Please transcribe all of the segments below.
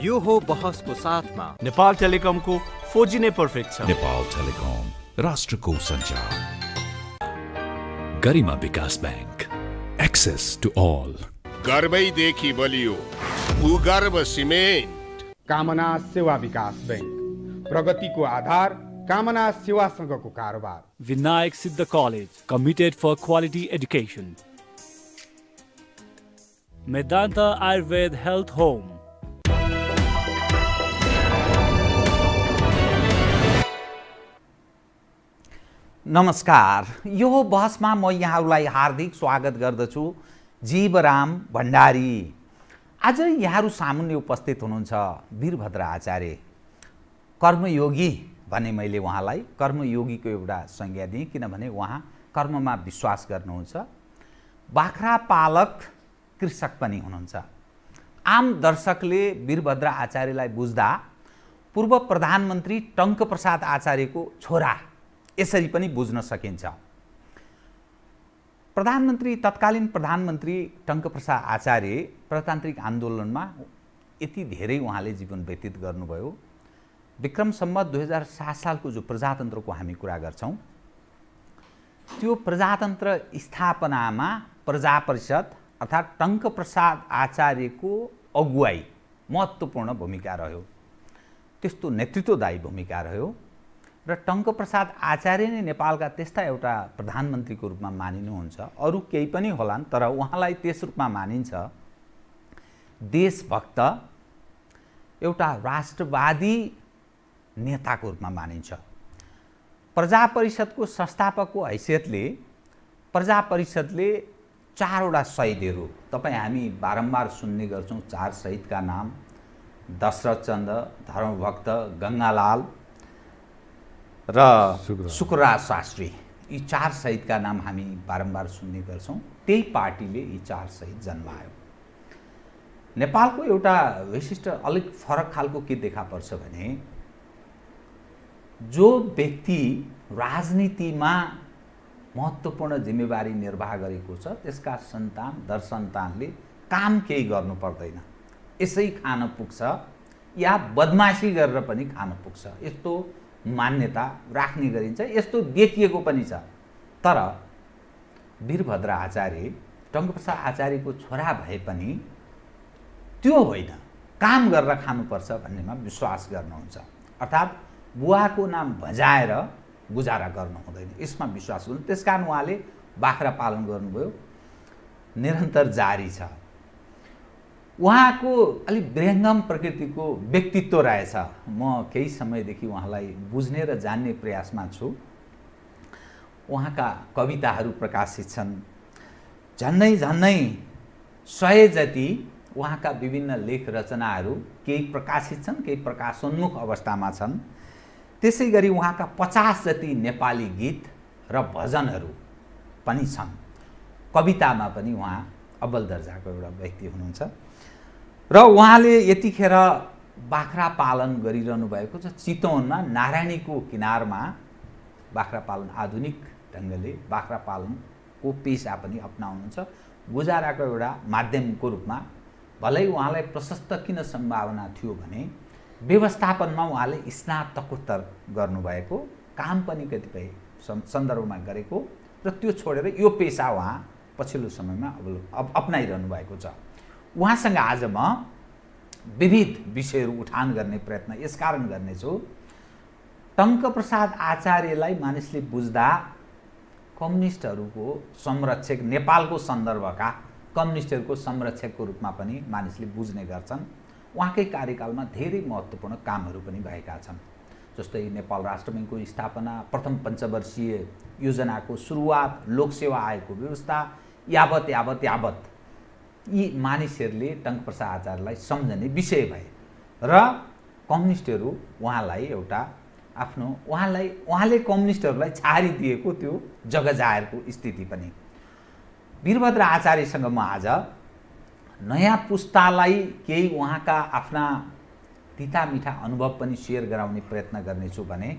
यो हो बहसको साथमा नेपाल टेलिकमको 4G नै पर्फेक्ट छ। नेपाल टेलिकम, राष्ट्रको सञ्चार। गरिमा विकास बैंक, एक्सेस टु अल। गर्वैदेखि बलियो भूगर्भ सिमेन्ट। कामना सेवा विकास बैंक, प्रगतिको आधार कामना सेवासँगको कारोबार। Vinayak Siddha college, committed for quality education. Medanta Ayurveda health home. नमस्कार, यो बहसमा म यहाँहरूलाई हार्दिक स्वागत गर्दछु। जीवराम भण्डारी। आज यहाँहरू सामुन्ने उपस्थित हुनुहुन्छ वीरभद्र आचार्य, कर्मयोगी भने मैले उहाँलाई कर्मयोगीको एउटा संज्ञा दिएँ, किनभने उहाँ कर्ममा विश्वास गर्नुहुन्छ। बाख्रा पालक कृषक पनि हुनुहुन्छ। आम दर्शकले वीरभद्र आचार्यलाई बुझ्दा पूर्व प्रधानमन्त्री टङ्कप्रसाद आचार्यको छोरा यसरी पनि बुझ्न सकिन्छ। तत्कालीन प्रधानमन्त्री टङ्कप्रसाद आचार्य प्रजातान्त्रिक आन्दोलनमा यति धेरै उहाँले जीवन व्यतीत गर्नुभयो। विक्रम सम्वत 2007 सालको जो प्रजातन्त्रको हामी कुरा गर्छौँ, त्यो प्रजातन्त्र स्थापनामा प्रजा परिषद अर्थात् टङ्कप्रसाद आचार्यको अगुवाई महत्त्वपूर्ण भूमिका रह्यो। त्यस्तो नेतृत्वदायी भूमिका रह्यो र टङ्कप्रसाद आचार्य नै नेपालका त्यस्ता एउटा प्रधानमन्त्रीको रूपमा मानिनुहुन्छ। अरू केही पनि होलान्, तर उहाँलाई त्यस रूपमा मानिन्छ। देशभक्त, एउटा राष्ट्रवादी नेताको रूपमा मानिन्छ। प्रजा परिषदको संस्थापकको हैसियतले प्रजा परिषदले 4वटा शहीदहरू, तपाईँ हामी बारम्बार सुन्ने गर्छौँ 4 शहीदका नाम, दशरथ चन्द, धर्मभक्त, गङ्गालाल र शुक्रराज शास्त्री। यी 4 शहीदका नाम हामी बारम्बार सुन्ने गर्छौँ। त्यही पार्टीले यी 4 शहीद जन्मायो। नेपालको एउटा विशिष्ट अलिक फरक खालको के देखा पर्छ भने, जो व्यक्ति राजनीतिमा महत्त्वपूर्ण जिम्मेवारी निर्वाह गरेको छ, त्यसका सन्तान दर सन्तानले काम केही गर्नु पर्दैन, यसै खान पुग्छ या बदमासी गरेर पनि खान पुग्छ, यस्तो मान्यता राख्ने गरिन्छ। यस्तो देखिएको पनि छ। तर वीरभद्र आचार्य टङ्कप्रसाद आचार्यको छोरा भए पनि त्यो होइन, काम गरेर खानुपर्छ भन्नेमा विश्वास गर्नुहुन्छ। अर्थात् बुवाको नाम भजाएर गुजारा गर्नु हुँदैन, यसमा विश्वास गर्नु। त्यसकारण उहाँले बाख्रा पालन गर्नुभयो, निरन्तर जारी छ। उहाँको अलिक विहङ्गम प्रकृतिको व्यक्तित्व रहेछ। म केही समयदेखि उहाँलाई बुझ्ने र जान्ने प्रयासमा छु। उहाँका कविताहरू प्रकाशित छन्, झन्नै 100 जति उहाँका विभिन्न लेख रचनाहरू केही प्रकाशित छन्, केही प्रकाशोन्मुख अवस्थामा छन्। त्यसै गरी उहाँका 50 जति नेपाली गीत र भजनहरू पनि छन्। कवितामा पनि उहाँ अब्बल दर्जाको एउटा व्यक्ति हुनुहुन्छ र उहाँले यतिखेर बाख्रा पालन गरिरहनु भएको छ। चितवनमा नारायणीको किनारमा बाख्रा पालन, आधुनिक ढङ्गले बाख्रा पालनको पेसा पनि अपनाउनुहुन्छ। गुजाराको एउटा माध्यमको रूपमा भलै उहाँलाई प्रशस्त किन सम्भावना थियो भने, व्यवस्थापनमा उहाँले स्नातकोत्तर गर्नुभएको, काम पनि कतिपय सन्दर्भमा गरेको र त्यो छोडेर यो पेसा उहाँ पछिल्लो समयमा अपनाइरहनु भएको छ। उहाँसँग आज म विविध विषयहरू उठान गर्ने प्रयत्न यसकारण गर्नेछु। टङ्कप्रसाद आचार्यलाई मानिसले बुझ्दा कम्युनिस्टहरूको संरक्षक, नेपालको सन्दर्भका कम्युनिस्टहरूको संरक्षकको रूपमा पनि मानिसले बुझ्ने गर्छन्। उहाँकै कार्यकालमा धेरै महत्त्वपूर्ण कामहरू पनि भएका छन्, जस्तै नेपाल राष्ट्र बैङ्कको स्थापना, प्रथम पञ्चवर्षीय योजनाको सुरुवात, लोकसेवा आयोगको व्यवस्था, यावत यी मानिसहरूले टङ्कप्रसाद आचार्यलाई सम्झने विषय भए र कम्युनिस्टहरू उहाँलाई एउटा आफ्नो उहाँले कम्युनिस्टहरूलाई छारिदिएको त्यो जगजाहेरको स्थिति पनि। वीरभद्र आचार्यसँग म आज नयाँ पुस्तालाई केही उहाँका आफ्ना तिता मिठा अनुभव पनि सेयर गराउने प्रयत्न गर्नेछु भने,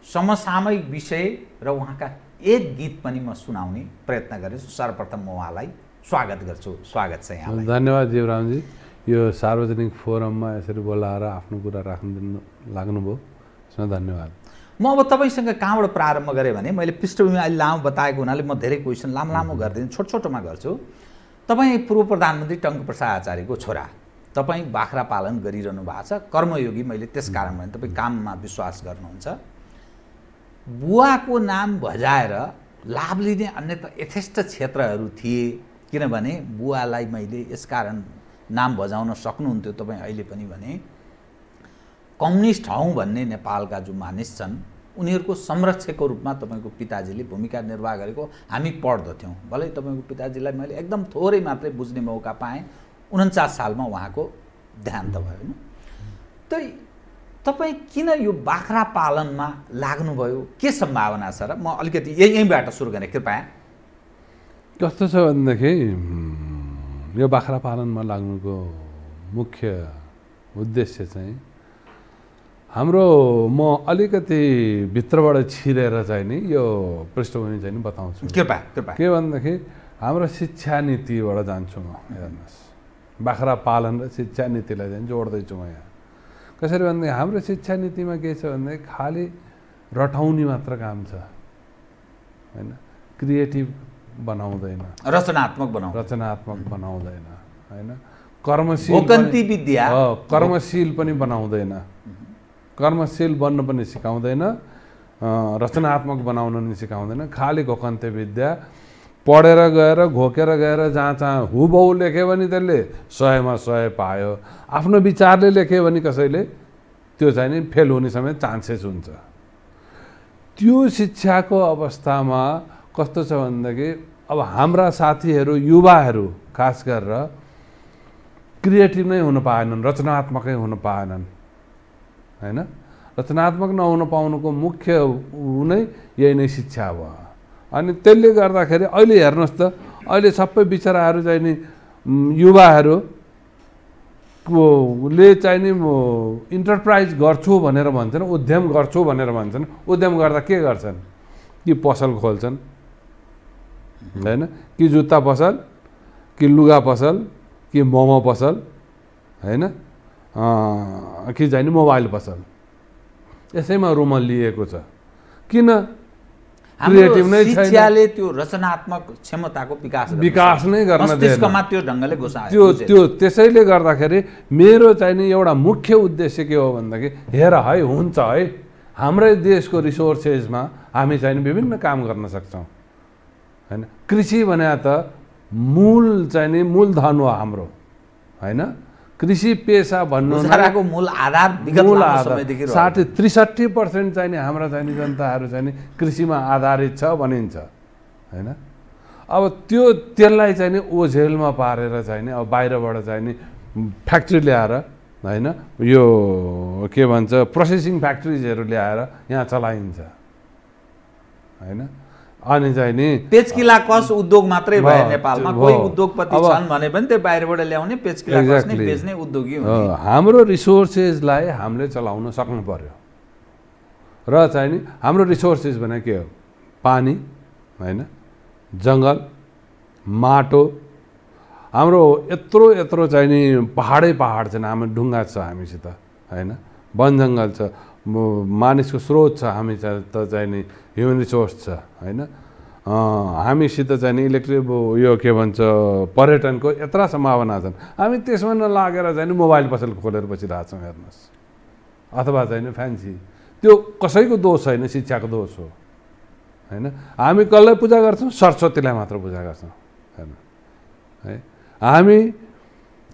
समसामयिक विषय र उहाँका एक गीत पनि म सुनाउने प्रयत्न गर्नेछु। सर्वप्रथम म उहाँलाई स्वागत गर्छु। स्वागत छ यहाँलाई। धन्यवाद जीवरामजी। यो सार्वजनिक फोरममा यसरी बोलाएर आफ्नो कुरा राख्न दिन लाग्नुभयो, त्यसमा धन्यवाद। म अब तपाईँसँग कहाँबाट प्रारम्भ गरेँ भने मैले पृष्ठभूमि अलि लामो बताएको हुनाले म धेरै क्वेसन लामो गर्दिनँ, छोटोमा गर्छु। तपाईँ पूर्व प्रधानमन्त्री टङ्कप्रसाद आचार्यको छोरा, तपाईँ बाख्रा पालन गरिरहनु भएको छ, कर्मयोगी। मैले त्यस कारण भने तपाईँ काममा विश्वास गर्नुहुन्छ। बुवाको नाम बजाएर लाभ लिने अन्य यथेष्ट क्षेत्रहरू थिए, किनभने बुवालाई मैले यसकारण नाम बजाउन सक्नुहुन्थ्यो तपाईँ अहिले पनि भने कम्युनिस्ट हौँ भन्ने नेपालका जो मानिस छन् उनीहरूको संरक्षकको रूपमा तपाईँको पिताजीले भूमिका निर्वाह गरेको हामी पढ्दथ्यौँ। भलै तपाईँको पिताजीलाई मैले एकदम थोरै मात्रै बुझ्ने मौका पाएँ। 49 सालमा उहाँको देहान्त भयो होइन। तपाईँ किन यो बाख्रा पालनमा लाग्नुभयो, के सम्भावना छ र? म अलिकति यहीँबाट सुरु गरेँ कृपया। कस्तो छ भनेदेखि यो बाख्रा पालनमा लाग्नुको मुख्य उद्देश्य चाहिँ हाम्रो, म अलिकति भित्रबाट छिरेर चाहिँ नि यो पृष्ठभूमि चाहिँ नि बताउँछु। कृपया के भनेदेखि हाम्रो शिक्षा नीतिबाट जान्छु म। हेर्नुहोस्, बाख्रा पालन र शिक्षा नीतिलाई चाहिँ जोड्दैछु म यहाँ। कसरी भनेदेखि हाम्रो शिक्षा नीतिमा के छ भनेदेखि खालि रटाउने मात्र काम छ होइन, क्रिएटिभ बनाउँदैन, रचनात्मक बनाउँदैन होइन, कर्मशील पनि बनाउँदैन, कर्मशील बन्न पनि सिकाउँदैन, रचनात्मक बनाउन पनि सिकाउँदैन। खालि घोकन्ते विद्या, पढेर गएर घोकेर गएर जहाँ हुबहु लेख्यो भने त्यसले 100मा 100 पायो, आफ्नो विचारले लेख्यो भने कसैले त्यो चाहिँ नि फेल हुने समेत चान्सेस हुन्छ। त्यो शिक्षाको अवस्थामा कस्तो छ भनेदेखि अब हाम्रा साथीहरू, युवाहरू खास गरेर क्रिएटिभ नै हुन पाएनन्, रचनात्मकै हुन पाएनन् होइन। रचनात्मक नहुन पाउनुको मुख्य नै यही नै शिक्षा भयो। अनि त्यसले गर्दाखेरि अहिले हेर्नुहोस् त, अहिले सबै बिचराहरू चाहिँ नि युवाहरूले चाहिँ नि इन्टरप्राइज गर्छु भनेर भन्छन्, उद्यम गर्छु भनेर भन्छन्। उद्यम गर्दा के गर्छन्? कि पसल खोल्छन् होइन, कि जुत्ता पसल, कि लुगा पसल, कि मोमो पसल होइन, कि चाहिँ नि मोबाइल पसल। यसैमा रुमल लिएको छ। किन? क्रिएटिभ नै छैन। शिक्षाले त्यो रचनात्मक क्षमताको विकास नै गर्न दिएन। मस्तिष्कमा त्यो ढङ्गले घुसायो। त्यो त्यसैले गर्दाखेरि मेरो चाहिँ नि एउटा मुख्य उद्देश्य के हो भनेदेखि हेर है, हुन्छ है, हाम्रै देशको रिसोर्सेसमा हामी चाहिँ नि विभिन्न काम गर्न सक्छौँ होइन। कृषि भने त मूल चाहिँ नि मूलधन हो हाम्रो होइन। कृषि पेसा भन्नु मूल आधार 63% चाहिँ नि हाम्रा चाहिँ नि जनताहरू चाहिँ नि कृषिमा आधारित छ भनिन्छ होइन। अब त्यसलाई चाहिँ नि ओझेलमा पारेर चाहिँ नि अब बाहिरबाट चाहिँ नि फ्याक्ट्री ल्याएर होइन, यो के भन्छ प्रोसेसिङ फ्याक्ट्रिजहरू ल्याएर यहाँ चलाइन्छ होइन। अनि चाहिँ नि पेचकिला कस उद्योग मात्रै भयो नेपालमा। कोही उद्योगपति छन् भने पनि त्यो बाहिरबाट ल्याउने पेचकिला कस नै बेच्ने उद्योगी हुने। हाम्रो रिसोर्सेसलाई हामीले चलाउन सक्नु पर्यो। र चाहिँ नि हाम्रो रिसोर्सेस भने के हो? पानी होइन, जङ्गल, माटो। हाम्रो यत्रो चाहिँ नि पहाडै पहाड छ, हाम्रो ढुङ्गा छ हामीसित होइन, वन जङ्गल छ, मानिसको स्रोत छ, हामी त चाहिँ नि ह्युमन रिसोर्स छ होइन। हामीसित चाहिँ नि इलेक्ट्रिक यो के भन्छ पर्यटनको यत्र सम्भावना छन्। हामी त्यसमा नलागेर चाहिँ नि मोबाइल पसल खोलेर बसिरहेको छौँ हेर्नुहोस्, अथवा चाहिँ नि फ्यान्सी। त्यो कसैको दोष होइन, शिक्षाको दोष हो होइन। हामी कसलाई पूजा गर्छौँ? सरस्वतीलाई मात्र पूजा गर्छौँ हेर्नु है। हामी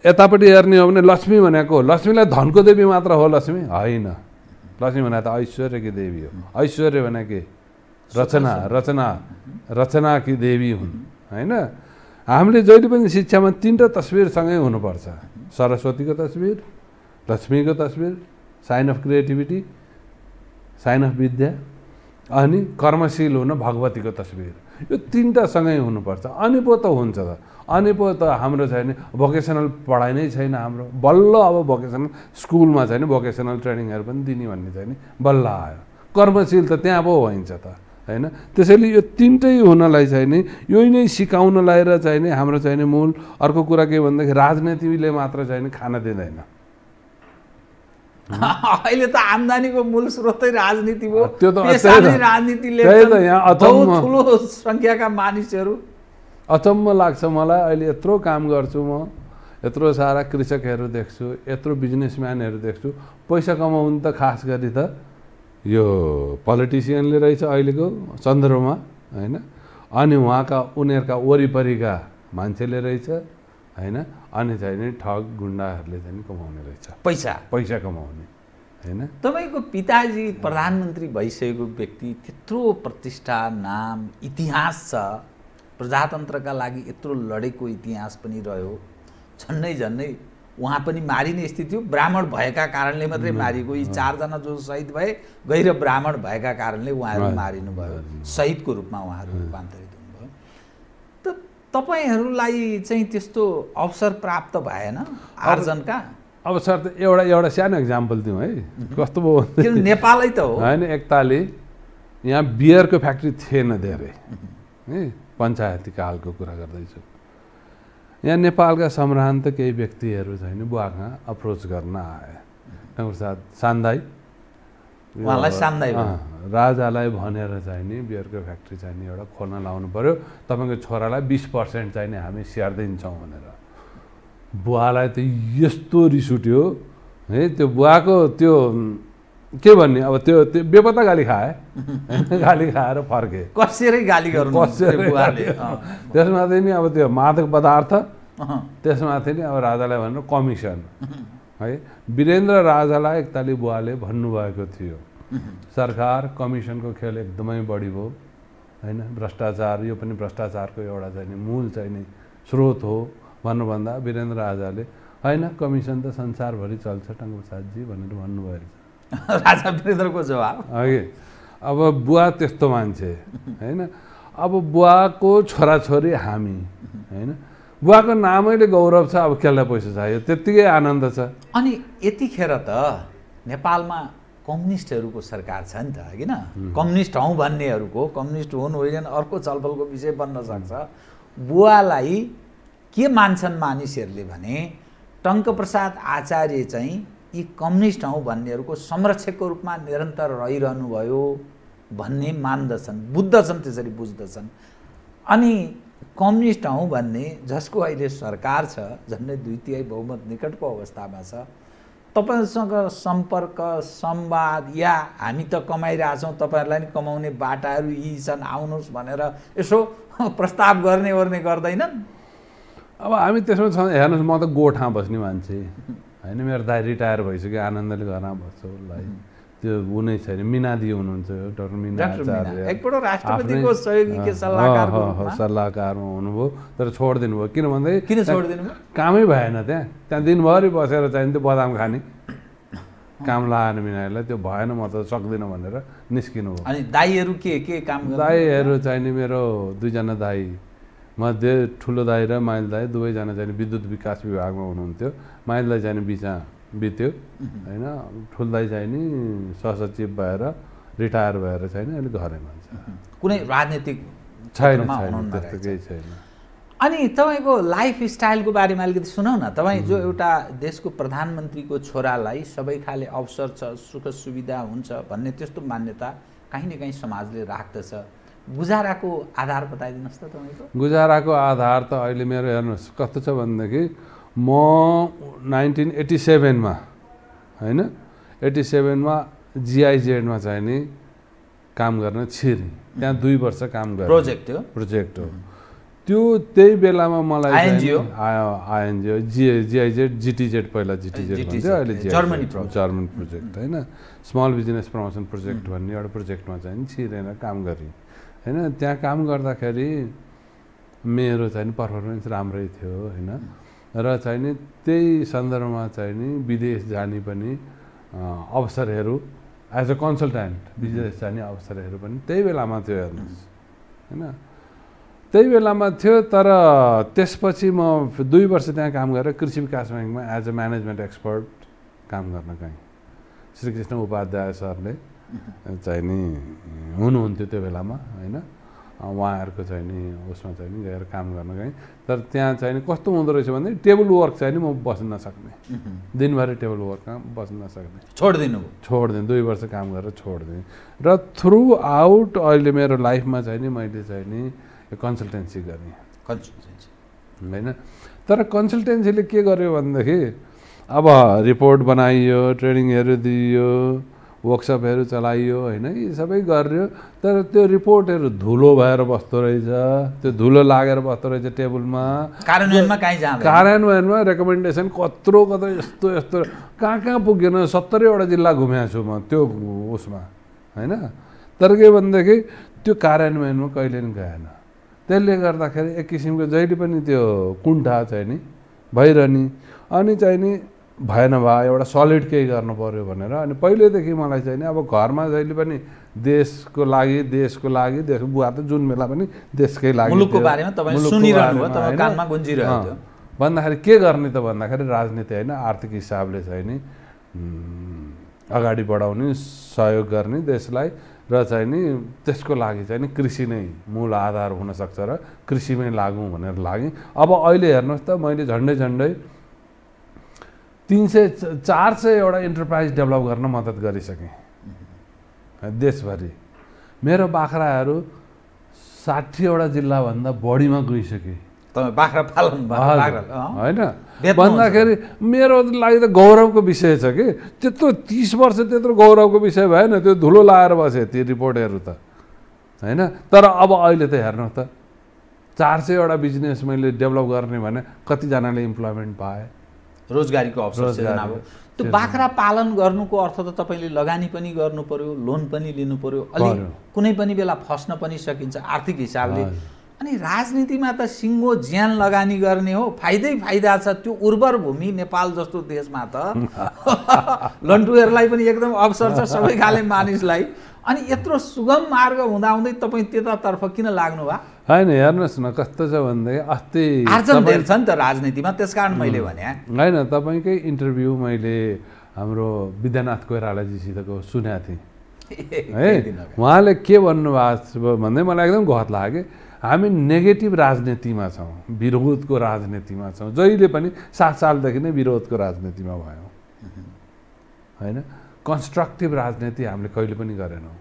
यतापट्टि हेर्ने हो भने लक्ष्मी भनेको, लक्ष्मीलाई धनको देवी मात्र हो लक्ष्मी? होइन, लक्ष्मी भने त ऐश्वर्यकी देवी हो। ऐश्वर्य भने के? रचना की देवी हुन् होइन। हामीले जहिले पनि शिक्षामा 3टा तस्बिरसँगै हुनुपर्छ। सरस्वतीको तस्बिर, लक्ष्मीको तस्बिर, sign of creativity, sign of विद्या, अनि कर्मशील हुन भगवतीको तस्बिर। यो 3टा सँगै हुनुपर्छ। अनि पो त हुन्छ त। अनि पो त हाम्रो चाहिँ नि भोकेसनल पढाइ नै छैन हाम्रो। बल्ल अब भोकेसनल स्कुलमा चाहिँ नि भोकेसनल ट्रेनिङहरू पनि दिने भन्ने चाहिँ नि बल्ल आयो। कर्मशील त त्यहाँ पो भइन्छ त हैन। त्यसैले यो तीनटै हुनलाई चाहिँ नि यही नै सिकाउनलाई र चाहिँ नि हाम्रो चाहिँ नि मूल अर्को कुरा के भन्दाखेरि राजनीतिले मात्र चाहिँ नि खान दिँदैन। अहिले त आम्दानीको मूल स्रोतै राजनीति हो। त्यो त राजनीतिले यहाँ ठुलो संख्याका मानिसहरू अचम्म लाग्छ मलाई। अहिले यत्रो काम गर्छु म, यत्रो सारा कृषकहरू देख्छु, यत्रो बिजनेसम्यानहरू देख्छु, पैसा कमाउनु त खास गरी त यो पोलिटिसियनले रहेछ अहिलेको सन्दर्भमा हैन। अनि उनीहरूका वरिपरिका मान्छेले रहेछ हैन। अनि चाहिँ नि ठग गुण्डाहरूले चाहिँ कमाउने रहेछ पैसा कमाउने हैन। तपाईँको पिताजी प्रधानमन्त्री भइसकेको व्यक्ति, त्यत्रो प्रतिष्ठा, नाम, इतिहास छ, प्रजातन्त्रका लागि यत्रो लडेको इतिहास पनि रह्यो। झन्नै उहाँ पनि मारिने स्थिति थियो। ब्राह्मण भएका कारणले मात्रै मारिएको। यी 4 जना जो शहीद भए गैर ब्राह्मण भएका कारणले उहाँहरू मारिनुभयो। शहीदको रूपमा उहाँहरू रूपान्तरित हुनुभयो। त तपाईँहरूलाई चाहिँ त्यस्तो अवसर प्राप्त भएन आर्जनका? अवसर त एउटा सानो इक्जाम्पल दिउँ है। कस्तो भयो नेपालै त हो होइन। एकताली यहाँ बियरको फ्याक्ट्री थिएन धेरै है, पञ्चायती कालको कुरा गर्दैछु। यहाँ नेपालका सम्भ्रान्त केही व्यक्तिहरू चाहिँ नि बुवाकहाँ अप्रोच गर्न आए। टङ्कप्रसाद सान्दाई, उहाँलाई सान्दाई राजालाई भनेर चाहिँ नि बियरको फ्याक्ट्री चाहिँ नि एउटा खोल्न लाउनु पर्यो, तपाईँको छोरालाई 20% चाहिँ नि हामी सेयर दिन्छौँ भनेर। बुवालाई त यस्तो रिस उठ्यो है। त्यो बुवाको त्यो के भन्ने अब त्यो बेपत्ता गाली खाए गाली खाएर फर्के, कसेरै गाली गर्नु बुवाले। त्यसमाथि नि अब त्यो मादक पदार्थ, त्यसमाथि नि अब राजालाई भनेर कमिसन है। वीरेन्द्र राजालाई एकताली बुवाले भन्नुभएको थियो सरकार कमिसनको खेल एकदमै बढी भयो हैन, भ्रष्टाचार, यो पनि भ्रष्टाचारको एउटा चाहिँ नि मूल चाहिँ नि स्रोत हो भन्नुभन्दा वीरेन्द्र राजाले हैन कमिसन त संसारभरि चल्छ टङ्कप्रसादजी भनेर भन्नुभएको छ। राजा वीरेन्द्रको जवाब अघि अब बुवा त्यस्तो मान्छे हैन। अब बुवाको छोराछोरी हामी हैन, बुवाको नामैले गौरव छ। अब केलाई पैसा चाहियो, त्यत्तिकै आनन्द छ। अनि यतिखेर त नेपालमा कम्युनिस्टहरूको सरकार छ नि त हैन। कम्युनिस्ट हौँ भन्नेहरूको कम्युनिस्ट हुन् होइन अर्को छलफलको विषय बन्न सक्छ। बुवालाई के मान्छन् मानिसहरूले भने टङ्कप्रसाद आचार्य चाहिँ यी कम्युनिस्ट हौँ भन्नेहरूको संरक्षकको रूपमा निरन्तर रहिरहनु भयो भन्ने मान्दछन्, बुझ्दछन्, त्यसरी बुझ्दछन्। अनि कम्युनिस्ट हौँ भन्ने जसको अहिले सरकार छ, झन्डै 2/3 बहुमत निकटको अवस्थामा छ, तपाईँसँग सम्पर्क संवाद या हामी त कमाइरहेछौँ तपाईँहरूलाई नि कमाउने बाटाहरू यी छन् आउनुहोस् भनेर यसो प्रस्ताव गर्ने ओर्ने गर्दैनन्? अब हामी त्यसमा छ हेर्नुहोस्, म त गोठा बस्ने मान्छे होइन। मेरो दाइ रिटायर भइसक्यो, आनन्दले घरमा बस्छ। उसलाई त्यो ऊ नै छैन। मिनादी हुनुहुन्छ, डाक्टर मिना आचार्य, एकपल्ट राष्ट्रपतिको सहयोगी के सल्लाहकारमा हुनुभयो, तर छोडिदिनु भयो। किन भन्दै किन छोडिदिनु भयो? कामै भएन त्यहाँ दिनभरि बसेर चाहिँ त्यो बदाम खाने काम लगाएन मिनालाई, त्यो भएन, म त सक्दिनँ भनेर निस्किनु भयो। अनि दाइहरू के काम गर्नु? दाइहरू चाहिँ नि मेरो 2 जना दाइ मध्ये ठुलो दाइ र माइल दाइ दुवैजना चाहिँ विद्युत विकास विभागमा हुनुहुन्थ्यो। माइल दाइ चाहिँ बिचमा बित्यो होइन। ठुलो दाइ चाहिँ नि सहसचिव भएर रिटायर भएर चाहिँ अहिले घरैमा छ। कुनै राजनीतिक छैन, त्यस्तो केही छैन। अनि तपाईँको लाइफ स्टाइलको बारेमा अलिकति सुनाउ न। तपाईँ जो एउटा देशको प्रधानमन्त्रीको छोरालाई सबै खाले अवसर छ, सुख सुविधा हुन्छ भन्ने त्यस्तो मान्यता कहीँ न कहीँ समाजले राख्दछ। गुजाराको आधार बताइदिनुहोस् त तपाईँको। गुजाराको आधार त अहिले मेरो हेर्नुहोस् कस्तो छ भनेदेखि म 1987 मा होइन 87 मा GIZ मा चाहिँ नि काम गर्न छिरेँ। त्यहाँ 2 वर्ष काम गरेँ। प्रोजेक्ट हो त्यो। त्यही बेलामा मलाई INGO GIZ GTZ पहिला GTZ भन्छ, अहिले जर्मन प्रोजेक्ट होइन, स्मल बिजनेस प्रमोसन प्रोजेक्ट भन्ने एउटा प्रोजेक्टमा चाहिँ छिरेर काम गरेँ होइन। त्यहाँ काम गर्दाखेरि मेरो चाहिँ पर्फर्मेन्स राम्रै थियो होइन। र चाहिँ नि त्यही सन्दर्भमा चाहिँ नि विदेश जाने पनि अवसरहरू एज अ कन्सल्टेन्ट विदेश जाने अवसरहरू पनि त्यही बेलामा थियो हेर्नुहोस् होइन। त्यही बेलामा थियो। तर त्यसपछि म 2 वर्ष त्यहाँ काम गरेर कृषि विकास ब्याङ्कमा एज अ म्यानेजमेन्ट एक्सपर्ट काम गर्न गएँ। श्रीकृष्ण उपाध्याय सरले चाहिँ नि हुनुहुन्थ्यो त्यो बेलामा होइन उहाँहरूको चाहिँ नि उसमा चाहिँ नि गएर काम गर्न गएँ तर त्यहाँ चाहिँ नि कस्तो हुँदो रहेछ भने टेबल वर्क चाहिँ नि म बस्न नसक्ने दिनभरि टेबल वर्कमा बस्न नसक्ने छोडिदिएँ 2 वर्ष काम गरेर छोडिदिएँ र थ्रु आउट अहिले मेरो लाइफमा चाहिँ नि मैले चाहिँ नि यो कन्सल्टेन्सी गरेँ होइन तर कन्सल्टेन्सीले के गर्यो भनेदेखि अब रिपोर्ट बनाइयो ट्रेनिङहरू दिइयो वर्कसपहरू चलाइयो होइन यी सबै गर्यो तर त्यो रिपोर्टहरू धुलो भएर बस्दो रहेछ त्यो धुलो लागेर बस्दो रहेछ टेबलमा कार्यान्वयनमा रेकमेन्डेसन कत्रो यस्तो यस्तो कहाँ पुगेन 70वटा जिल्ला घुमेको छु म त्यो उसमा होइन तर के भनेदेखि त्यो कार्यान्वयनमा कहिले पनि गएन त्यसले गर्दाखेरि एक किसिमको जहिले पनि त्यो कुण्ठा चाहिँ नि भइरहने अनि चाहिँ नि भएन भए एउटा सलिड केही गर्नु पर्यो भनेर अनि पहिलेदेखि मलाई चाहिँ नि अब घरमा जहिले पनि देशको लागि देश बुवा त जुन बेला पनि देशकै लागि मुलुकको बारेमा तपाईले सुनिरहनु भयो तपाईको कानमा गुन्जिरहेको थियो भन्दाखेरि के गर्ने त भन्दाखेरि राजनीति होइन आर्थिक हिसाबले चाहिँ नि अगाडि बढाउने सहयोग गर्ने देशलाई र चाहिँ नि त्यसको लागि चाहिँ नि कृषि नै मूल आधार हुन सक्छ र कृषिमै लागौँ भनेर लागेँ अब अहिले हेर्नुहोस् त मैले झन्डै 400 इन्टरप्राइज डेभलप गर्न मद्दत गरिसकेँ देशभरि मेरो बाख्राहरू 60वटा जिल्लाभन्दा बढीमा गइसके बाख्रा पालन होइन भन्दाखेरि मेरो लागि त गौरवको विषय छ कि त्यत्रो 30 वर्ष त्यत्रो गौरवको विषय भएन त्यो धुलो लाएर बसे ती रिपोर्टहरू त होइन तर अब अहिले त हेर्नु त 400वटा बिजनेस मैले डेभलप गर्ने भने कतिजनाले इम्प्लोइमेन्ट पाए रोजगारीको अवसर सृजना भयो त्यो बाख्रा पालन गर्नुको अर्थ त तपाईले लगानी पनि गर्नु पर्यो लोन पनि लिनु पर्यो अलि कुनै पनि बेला फस्न पनि सकिन्छ आर्थिक हिसाबले अनि राजनीतिमा त सिङ्गो ज्यान लगानी गर्ने हो फाइदा छ त्यो उर्वर भूमि नेपाल जस्तो देशमा त लन्टुहरूलाई पनि एकदम अवसर छ सबै खाले मानिसलाई अनि यत्रो सुगम मार्ग हुँदाहुँदै तपाईँ त्यतातर्फ किन लाग्नु भयो होइन हेर्नुहोस् न कस्तो छ भन्दाखेरि अस्ति आर्जन धेर छ नि त राजनीतिमा त्यसकारण मैले भने होइन तपाईँकै इन्टरभ्यू मैले हाम्रो विद्यानाथ कोइरालाजीसितको सुनेको थिएँ है उहाँले के भन्नुभएको भन्दै मलाई एकदम गहत लाग्यो हामी नेगेटिभ राजनीतिमा छौँ विरोधको राजनीतिमा छौँ जहिले पनि 7 सालदेखि नै विरोधको राजनीतिमा भयौँ होइन कन्स्ट्रक्टिभ राजनीति हामीले कहिले पनि गरेनौँ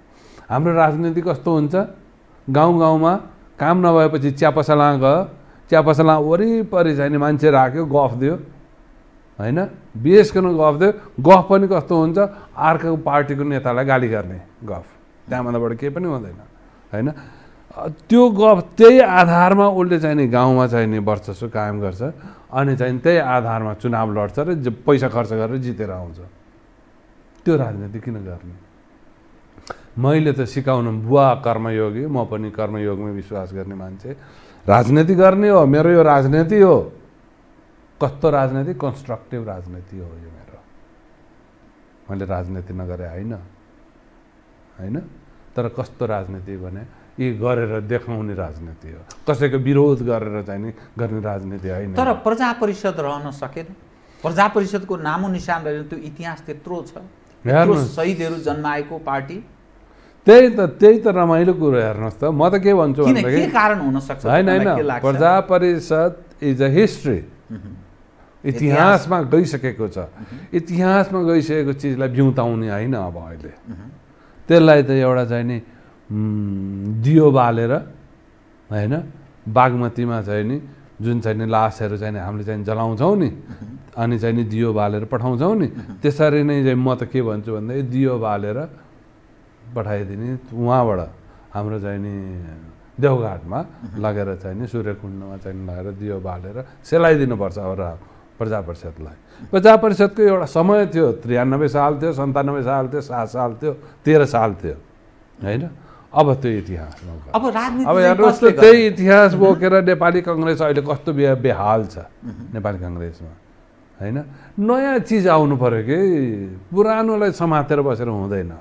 हाम्रो राजनीति कस्तो हुन्छ गाउँमा काम नभएपछि चियापसला गयो चियापसला वरिपरि चाहिँ मान्छे राख्यो गफ दियो होइन बिएसकन गफ दियो गफ पनि कस्तो हुन्छ अर्को पार्टीको नेतालाई गाली गर्ने गफ त्यहाँबाट केही पनि हुँदैन होइन त्यो गफ त्यही आधारमा उसले चाहिँ नि गाउँमा चाहिँ नि वर्चस्व कायम गर्छ अनि चाहिँ त्यही आधारमा चुनाव लड्छ र पैसा खर्च गरेर जितेर आउँछ त्यो राजनीति किन गर्ने मैले त सिकाउनु बुवा कर्मयोगी म पनि कर्मयोगमै विश्वास गर्ने मान्छे राजनीति गर्ने हो मेरो यो राजनीति हो कस्तो राजनीति कन्स्ट्रक्टिभ राजनीति हो यो मेरो मैले राजनीति नगरे होइन तर कस्तो राजनीति भने यी गरेर देखाउने राजनीति हो कसैको विरोध गरेर चाहिँ नि गर्ने राजनीति होइन तर प्रजा परिषद रहन सकेन प्रजा परिषदको नामो निशान रहेन त्यो इतिहास त्यत्रो छ शहीदहरू जन्माएको पार्टी त्यही त रमाइलो कुरो हेर्नुहोस् त म त के भन्छु भन्दाखेरि के कारण हुन सक्छ होइन प्रजा परिषद इज अ हिस्ट्री इतिहासमा गइसकेको छ इतिहासमा गइसकेको चिजलाई बिउताउने होइन अब अहिले त्यसलाई त एउटा चाहिँ नि दियो बालेर होइन बागमतीमा चाहिँ नि जुन चाहिँ नि लासहरू चाहिँ हामीले चाहिँ जलाउँछौँ नि अनि चाहिँ नि दियो बालेर पठाउँछौँ नि त्यसरी नै चाहिँ म त के भन्छु भन्दाखेरि दियो बालेर पठाइदिने उहाँबाट हाम्रो चाहिँ नि देवघाटमा लगेर चाहिँ नि सूर्यकुण्डमा चाहिँ लगेर दियो बालेर सेलाइदिनुपर्छ अब प्रजा परिषदलाई प्रजा परिषदको एउटा समय थियो 93 साल थियो 97 साल थियो 7 साल थियो 13 साल थियो होइन अब त्यो इतिहासमा अब राजनीति अब हेर्नुहोस् त त्यही इतिहास बोकेर नेपाली कङ्ग्रेस अहिले कस्तो बेहाल छ नेपाली कङ्ग्रेसमा होइन नयाँ चिज आउनु पर्यो कि पुरानोलाई समातेर बसेर हुँदैन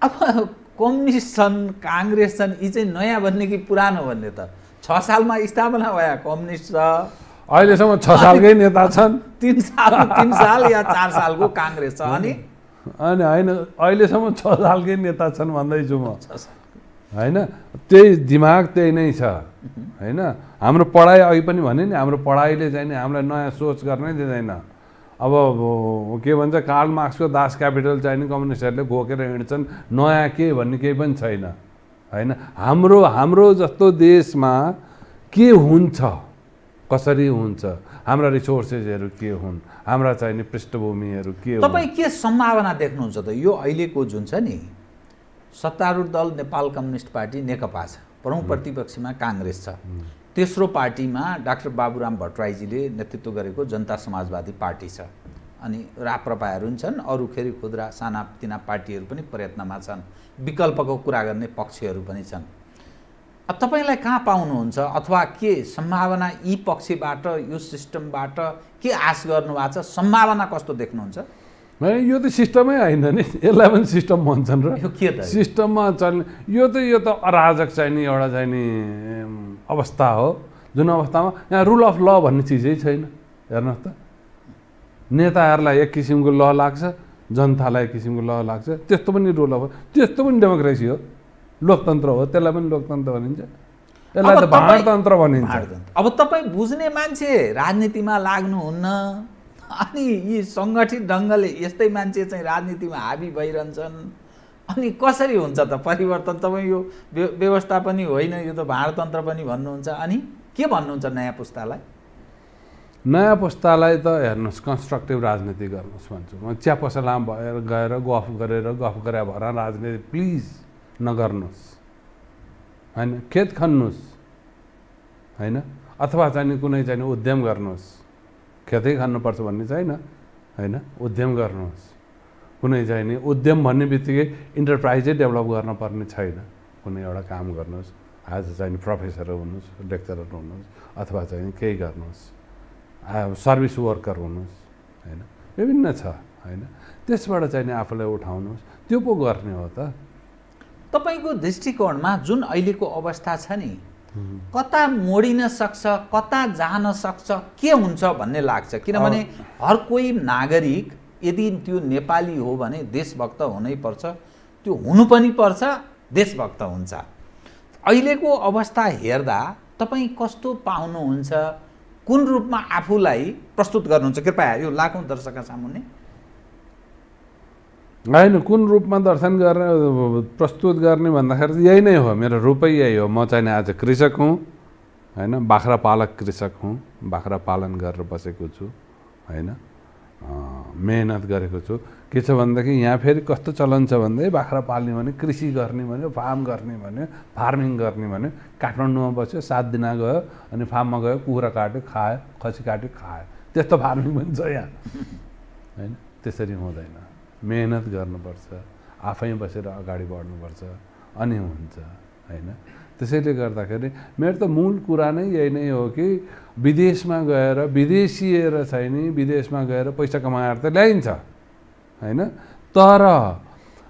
अब कम्युनिस्ट छन् काङ्ग्रेस छन् यी चाहिँ नयाँ भन्ने कि पुरानो भन्ने त 6 सालमा स्थापना भयो कम्युनिस्ट छ अहिलेसम्म 6 सालकै नेता छन् 3 साल या 4 सालको काङ्ग्रेस छ अनि अनि होइन अहिलेसम्म 6 सालकै नेता छन् भन्दैछु म होइन त्यही दिमाग त्यही नै छ होइन हाम्रो पढाइ अघि पनि भने नि हाम्रो पढाइले चाहिँ नि हामीलाई नयाँ सोच गर्नै दिँदैन अब के भन्छ कार्ल मार्क्सको दास क्यापिटल चाहिँ नि कम्युनिस्टहरूले घोकेर हिँड्छन् नयाँ के भन्ने केही पनि छैन होइन हाम्रो जस्तो देशमा के हुन्छ कसरी हुन्छ हाम्रा रिसोर्सेसहरू के हुन् हाम्रा चाहिँ नि पृष्ठभूमिहरू के हुन् तपाईँ के सम्भावना देख्नुहुन्छ त यो अहिलेको जुन छ नि सत्तारूढ दल नेपाल कम्युनिस्ट पार्टी नेकपा छ प्रमुख प्रतिपक्षमा काङ्ग्रेस छ तेस्रो पार्टीमा डाक्टर बाबुराम भट्टराईजीले नेतृत्व गरेको जनता समाजवादी पार्टी छ अनि राप्रपाहरू पनि छन् अरू खेरि खुद्रा सानातिना पार्टीहरू पनि प्रयत्नमा छन् विकल्पको कुरा गर्ने पक्षहरू पनि छन् अब तपाईँलाई कहाँ पाउनुहुन्छ अथवा के सम्भावना यी पक्षबाट यो सिस्टमबाट के आश गर्नुभएको छ सम्भावना कस्तो देख्नुहुन्छ यो त सिस्टमै होइन नि यसलाई पनि सिस्टम भन्छन् र यो के त सिस्टममा चल्ने यो त अराजक चाहिँ नि एउटा चाहिँ नि अवस्था हो जुन अवस्थामा यहाँ रुल अफ ल भन्ने चिजै छैन हेर्नुहोस् त नेताहरूलाई एक किसिमको ल लाग्छ जनतालाई एक किसिमको ल लाग्छ त्यस्तो पनि रुल अफ त्यस्तो पनि डेमोक्रेसी हो लोकतन्त्र हो त्यसलाई पनि लोकतन्त्र भनिन्छ यसलाई त भाँडतन्त्र भनिन्छ अब तपाईँ बुझ्ने मान्छे राजनीतिमा लाग्नुहुन्न अनि यी सङ्गठित ढङ्गले यस्तै मान्छे चाहिँ राजनीतिमा हाबी भइरहन्छन् अनि कसरी हुन्छ त परिवर्तन तपाईँ यो व्यवस्था पनि होइन यो त भाँडतन्त्र पनि भन्नुहुन्छ अनि के भन्नुहुन्छ नयाँ पुस्तालाई नयाँ पुस्तालाई त हेर्नुहोस् कन्स्ट्रक्टिभ राजनीति गर्नुहोस् भन्छु म चिया पसलामा भएर गएर गफ गरे भएर राजनीति प्लिज नगर्नुहोस् होइन खेत खन्नुहोस् होइन अथवा चाहिँ कुनै चाहिँ उद्यम गर्नुहोस् खेतै खानुपर्छ भन्ने छैन होइन उद्यम गर्नुहोस् कुनै चाहिँ नि उद्यम भन्ने बित्तिकै इन्टरप्राइजै डेभलप गर्न पर्ने छैन कुनै एउटा काम गर्नुहोस् आज चाहिँ प्रोफेसर हुनुहोस् लेक्चरर हुनुहोस् अथवा चाहिँ केही गर्नुहोस् सर्भिस वर्कर हुनुहोस् होइन विभिन्न छ होइन त्यसबाट चाहिँ आफूलाई उठाउनुहोस् त्यो पो गर्ने हो त तपाईँको दृष्टिकोणमा जुन अहिलेको अवस्था छ नि कता मोडिन सक्छ कता जान सक्छ के हुन्छ भन्ने लाग्छ किनभने हर कोही नागरिक यदि त्यो नेपाली हो भने देशभक्त हुनैपर्छ त्यो हुनु पनि पर्छ देशभक्त हुन्छ अहिलेको अवस्था हेर्दा तपाईँ कस्तो पाउनुहुन्छ कुन रूपमा आफूलाई प्रस्तुत गर्नुहुन्छ कृपया यो लाखौं दर्शकका सामुन्ने होइन कुन रूपमा दर्शन गर्ने प्रस्तुत गर्ने भन्दाखेरि यही नै हो मेरो रूपै यही हो म चाहिँ आज कृषक हुँ होइन बाख्रा पालक कृषक हुँ बाख्रा पालन गरेर बसेको छु होइन मेहनत गरेको छु के छ भनेदेखि यहाँ फेरि कस्तो चलन छ भन्दै बाख्रा पाल्ने भने कृषि गर्ने भन्यो फार्म गर्ने भन्यो फार्मिङ गर्ने भन्यो काठमाडौँमा बस्यो 7 दिन गयो अनि फार्ममा गयो कुखुरा काट्यो खायो खसी काट्यो खायो त्यस्तो फार्मिङ पनि छ यहाँ होइन त्यसरी हुँदैन मेहनत गर्नुपर्छ आफै बसेर अगाडि बढ्नुपर्छ अनि हुन्छ होइन त्यसैले गर्दाखेरि मेरो त मूल कुरा नै यही नै हो कि विदेशमा गएर विदेशिएर चाहिँ नि विदेशमा गएर पैसा कमाएर त ल्याइन्छ होइन तर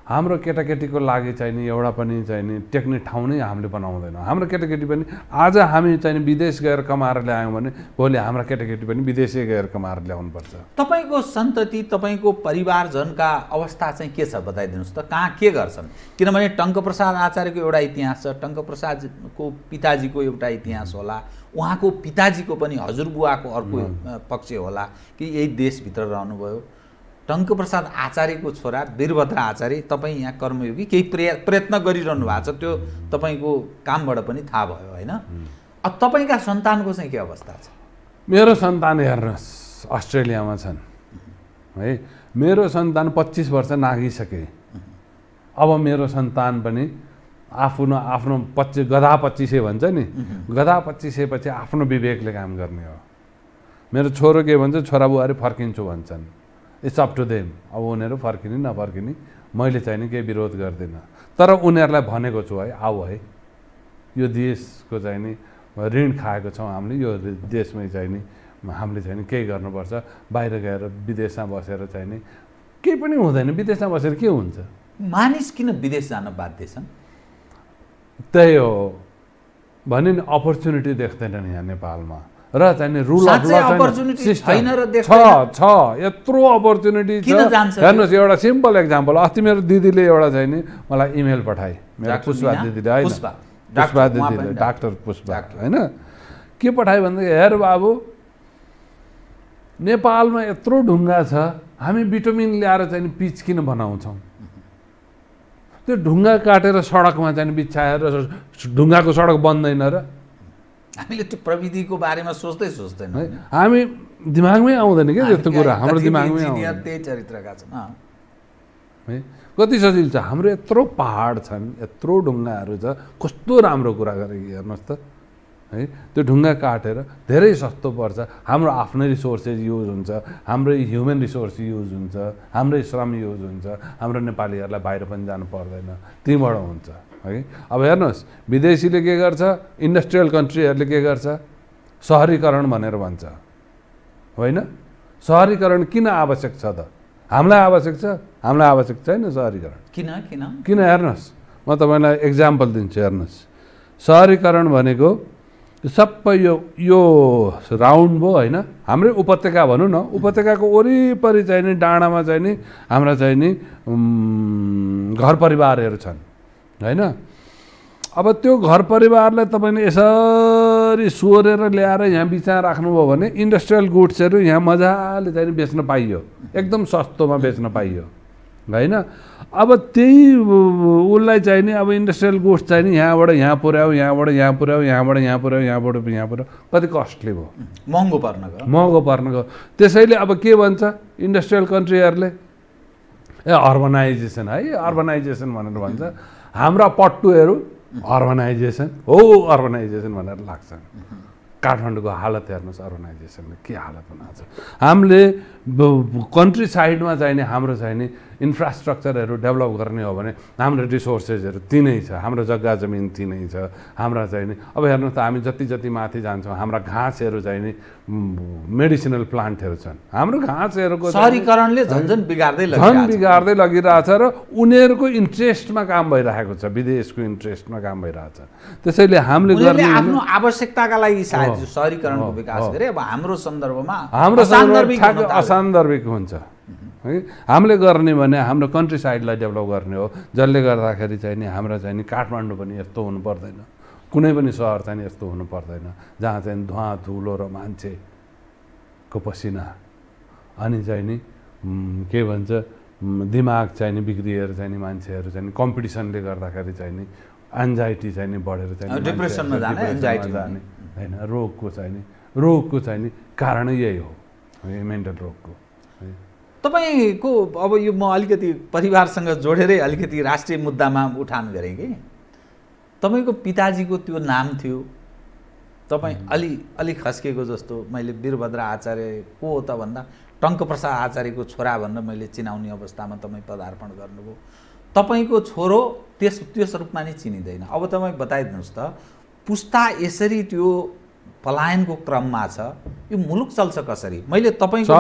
हाम्रो केटाकेटीको लागि चाहिँ नि एउटा पनि चाहिँ नि टेक्ने ठाउँ नै हामीले बनाउँदैनौँ हाम्रो केटाकेटी पनि आज हामी चाहिँ विदेश गएर कमाएर ल्यायौँ भने भोलि हाम्रा केटाकेटी पनि विदेशै गएर कमाएर ल्याउनुपर्छ तपाईँको सन्तति तपाईँको परिवारजनका अवस्था चाहिँ के छ बताइदिनुहोस् त कहाँ के गर्छन् किनभने टङ्कप्रसाद आचार्यको एउटा इतिहास छ टङ्कप्रसादको पिताजीको एउटा इतिहास होला उहाँको पिताजीको पनि हजुरबुवाको अर्को पक्ष होला कि यही देशभित्र रहनुभयो टङ्कप्रसाद आचार्यको छोरा वीरभद्र आचार्य तपाईँ यहाँ कर्मयोगी केही प्रयत्न गरिरहनु भएको छ त्यो तपाईँको कामबाट पनि थाहा भयो होइन अब तपाईँका सन्तानको चाहिँ के अवस्था छ मेरो सन्तान हेर्नुहोस् अस्ट्रेलियामा छन् है मेरो सन्तान 25 वर्ष नागिसके अब मेरो सन्तान पनि आफ्नो 25 गधा 25 भन्छ नि गधा 25 पछि आफ्नो विवेकले काम गर्ने हो मेरो छोरो के भन्छ छोरा बुहारी फर्किन्छु भन्छन् इट्स अप टु देम अब उनीहरू फर्किने नफर्किने मैले चाहिँ नि केही विरोध गर्दिनँ तर उनीहरूलाई भनेको छु है आऊ है यो देशको चाहिँ नि ऋण खाएको छौँ हामीले यो देशमै चाहिँ नि हामीले चाहिँ नि केही गर्नुपर्छ बाहिर गएर विदेशमा बसेर चाहिँ नि केही पनि हुँदैन विदेशमा बसेर के हुन्छ मानिस किन विदेश जान बाध्य छन् त्यही हो भने नि अपर्च्युनिटी देख्दैनन् यहाँ नेपालमा र चाहिँ नि रुल अफ ल छ यत्रो अपर्च्युनिटी छ। हेर्नुहोस् एउटा सिम्पल एक्जाम्पल, अस्ति मेरो दिदीले एउटा चाहिँ नि मलाई इमेल पठाए, मेरो पुष्पा दिदीले, होइन पुष्पा दिदीले, डाक्टर पुष्पा, होइन के पठायो भनेदेखि हेर बाबु नेपालमा यत्रो ढुङ्गा छ, हामी बिटुमिन ल्याएर चाहिँ पिच किन बनाउँछौँ? त्यो ढुङ्गा काटेर सडकमा चाहिँ बिछाएर ढुङ्गाको सडक बन्दैन र? हामीले त्यो प्रविधिको बारेमा सोच्दैन, हामी दिमागमै आउँदैन क्या त्यस्तो कुरा, हाम्रो दिमागमै आउँदैन। त्यही चरित्रका छन् है। कति सजिलो छ, हाम्रो यत्रो पहाड छन्, यत्रो ढुङ्गाहरू छ, कस्तो राम्रो कुरा गरेको हेर्नुहोस् त है। त्यो ढुङ्गा काटेर धेरै सस्तो पर्छ, हाम्रो आफ्नै रिसोर्सेस युज हुन्छ, हाम्रो ह्युमन रिसोर्स युज हुन्छ, हाम्रै श्रम युज हुन्छ, हाम्रो नेपालीहरूलाई बाहिर पनि जानु पर्दैन, त्यहीँबाट हुन्छ है। अब हेर्नुहोस् विदेशीले के गर्छ, इन्डस्ट्रियल कन्ट्रीहरूले के गर्छ, सहरीकरण भनेर भन्छ, होइन? सहरीकरण किन आवश्यक छ त? हामीलाई आवश्यक छ? हामीलाई आवश्यक छैन सहरीकरण। किन हेर्नुहोस्, म तपाईँलाई एक्जाम्पल दिन्छु, हेर्नुहोस् सहरीकरण भनेको सबै यो राउन्ड भयो, होइन? हाम्रै उपत्यका भनौँ न, उपत्यकाको वरिपरि चाहिँ नि डाँडामा चाहिँ नि हाम्रा चाहिँ नि घर परिवारहरू छन्, होइन? अब त्यो घर परिवारलाई तपाईँले यसरी सोरेर ल्याएर यहाँ बिचमा राख्नुभयो भने इन्डस्ट्रियल गुड्सहरू यहाँ मजाले चाहिँ बेच्न पाइयो, एकदम सस्तोमा बेच्न पाइयो, होइन? अब त्यही उसलाई चाहिँ नि अब इन्डस्ट्रियल गुड्स चाहिँ नि यहाँबाट यहाँ पुर्यायो, यहाँबाट यहाँ पुर्यायो, यहाँबाट यहाँ पुर्यायो, यहाँबाट यहाँ पुर्यायो, कति कस्टली भयो, महँगो पर्न गयो। त्यसैले अब के भन्छ इन्डस्ट्रियल कन्ट्रीहरूले, ए अर्बनाइजेसन है, अर्बनाइजेसन भनेर भन्छ। हाम्रा पट्टुहरू अर्बनाइजेसन हो, अर्बनाइजेसन भनेर लाग्छन्। काठमाडौँको हालत हेर्नुहोस्, अर्बनाइजेसनले के हालत बनाएको छ। हामीले कन्ट्री साइडमा चाहिँ नि हाम्रो चाहिँ नि इन्फ्रास्ट्रक्चरहरू डेभलप गर्ने हो भने हाम्रो रिसोर्सेसहरू तिनै छ, हाम्रो जग्गा जमिन तिनै छ, हाम्रा चाहिँ नि अब हेर्नुहोस् त हामी जति माथि जान्छौँ हाम्रा घाँसहरू चाहिँ नि मेडिसिनल प्लान्टहरू छन्, हाम्रो घाँसहरूको सहरीकरणले झन् बिगार्दै लगिरहेछ र उनीहरूको इन्ट्रेस्टमा काम भइरहेको छ, विदेशको इन्ट्रेस्टमा काम भइरहेछ। त्यसैले हामीले आफ्नो आवश्यकताका लागि सायद सहरीकरणको विकास गरे। अब हाम्रो सन्दर्भमा असान्दर्भिक हुन्छ है। हामीले गर्ने भने हाम्रो कन्ट्री साइडलाई डेभलप गर्ने हो, जसले गर्दाखेरि चाहिँ नि हाम्रो चाहिँ नि काठमाडौँ पनि यस्तो हुनु पर्दैन, कुनै पनि सहर चाहिँ यस्तो हुनु पर्दैन जहाँ चाहिँ धुवा धुलो र मान्छेको पसिना अनि चाहिँ नि के भन्छ दिमाग चाहिँ नि बिग्रिएर चाहिँ नि मान्छेहरू चाहिँ कम्पिटिसनले गर्दाखेरि चाहिँ नि एन्जाइटी चाहिँ नि बढेर चाहिँ डिप्रेसनमा जाने, एन्जाइटी जाने, होइन? रोगको चाहिँ नि कारणै यही हो, मेन्टल रोगको। तपाईँको अब यो म अलिकति परिवारसँग जोडेरै अलिकति राष्ट्रिय मुद्दामा उठान गरेँ कि तपाईँको पिताजीको त्यो नाम थियो, तपाईँ अलि खस्किएको जस्तो, मैले वीरभद्र आचार्य को हो त भन्दा टङ्कप्रसाद आचार्यको छोरा भनेर मैले चिनाउने अवस्थामा तपाईँ पदार्पण गर्नुभयो। तपाईँको छोरो त्यस रूपमा नै चिनिँदैन। अब तपाईँ बताइदिनुहोस् त, पुस्ता यसरी त्यो पलायनको क्रममा छ, यो मुलुक चल्छ कसरी? मैले तपाईँको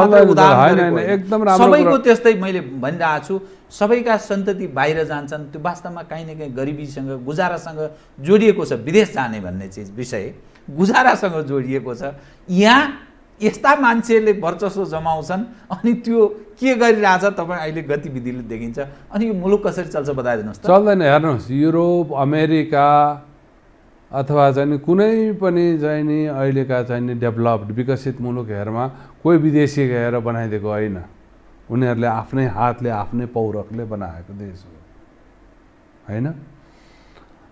सबैको त्यस्तै मैले भनिरहेको छु, सबैका सन्तति बाहिर जान्छन्, त्यो वास्तवमा काहीँ न काहीँ गरिबीसँग गुजारासँग जोडिएको छ। विदेश जाने भन्ने चिज विषय गुजारासँग जोडिएको छ। यहाँ यस्ता मान्छेहरूले वर्चस्व जमाउँछन् अनि त्यो के गरिरहेछ तपाईँ अहिले गतिविधिले देखिन्छ। अनि यो मुलुक कसरी चल्छ बताइदिनुहोस् त। चल्दैन, हेर्नुहोस् युरोप अमेरिका अथवा चाहिँ नि कुनै पनि चाहिँ नि अहिलेका चाहिँ नि डेभलप्ड विकसित मुलुकहरूमा कोही विदेशी गएर बनाइदिएको होइन, उनीहरूले आफ्नै हातले आफ्नै पौरखले बनाएको देश हो, होइन?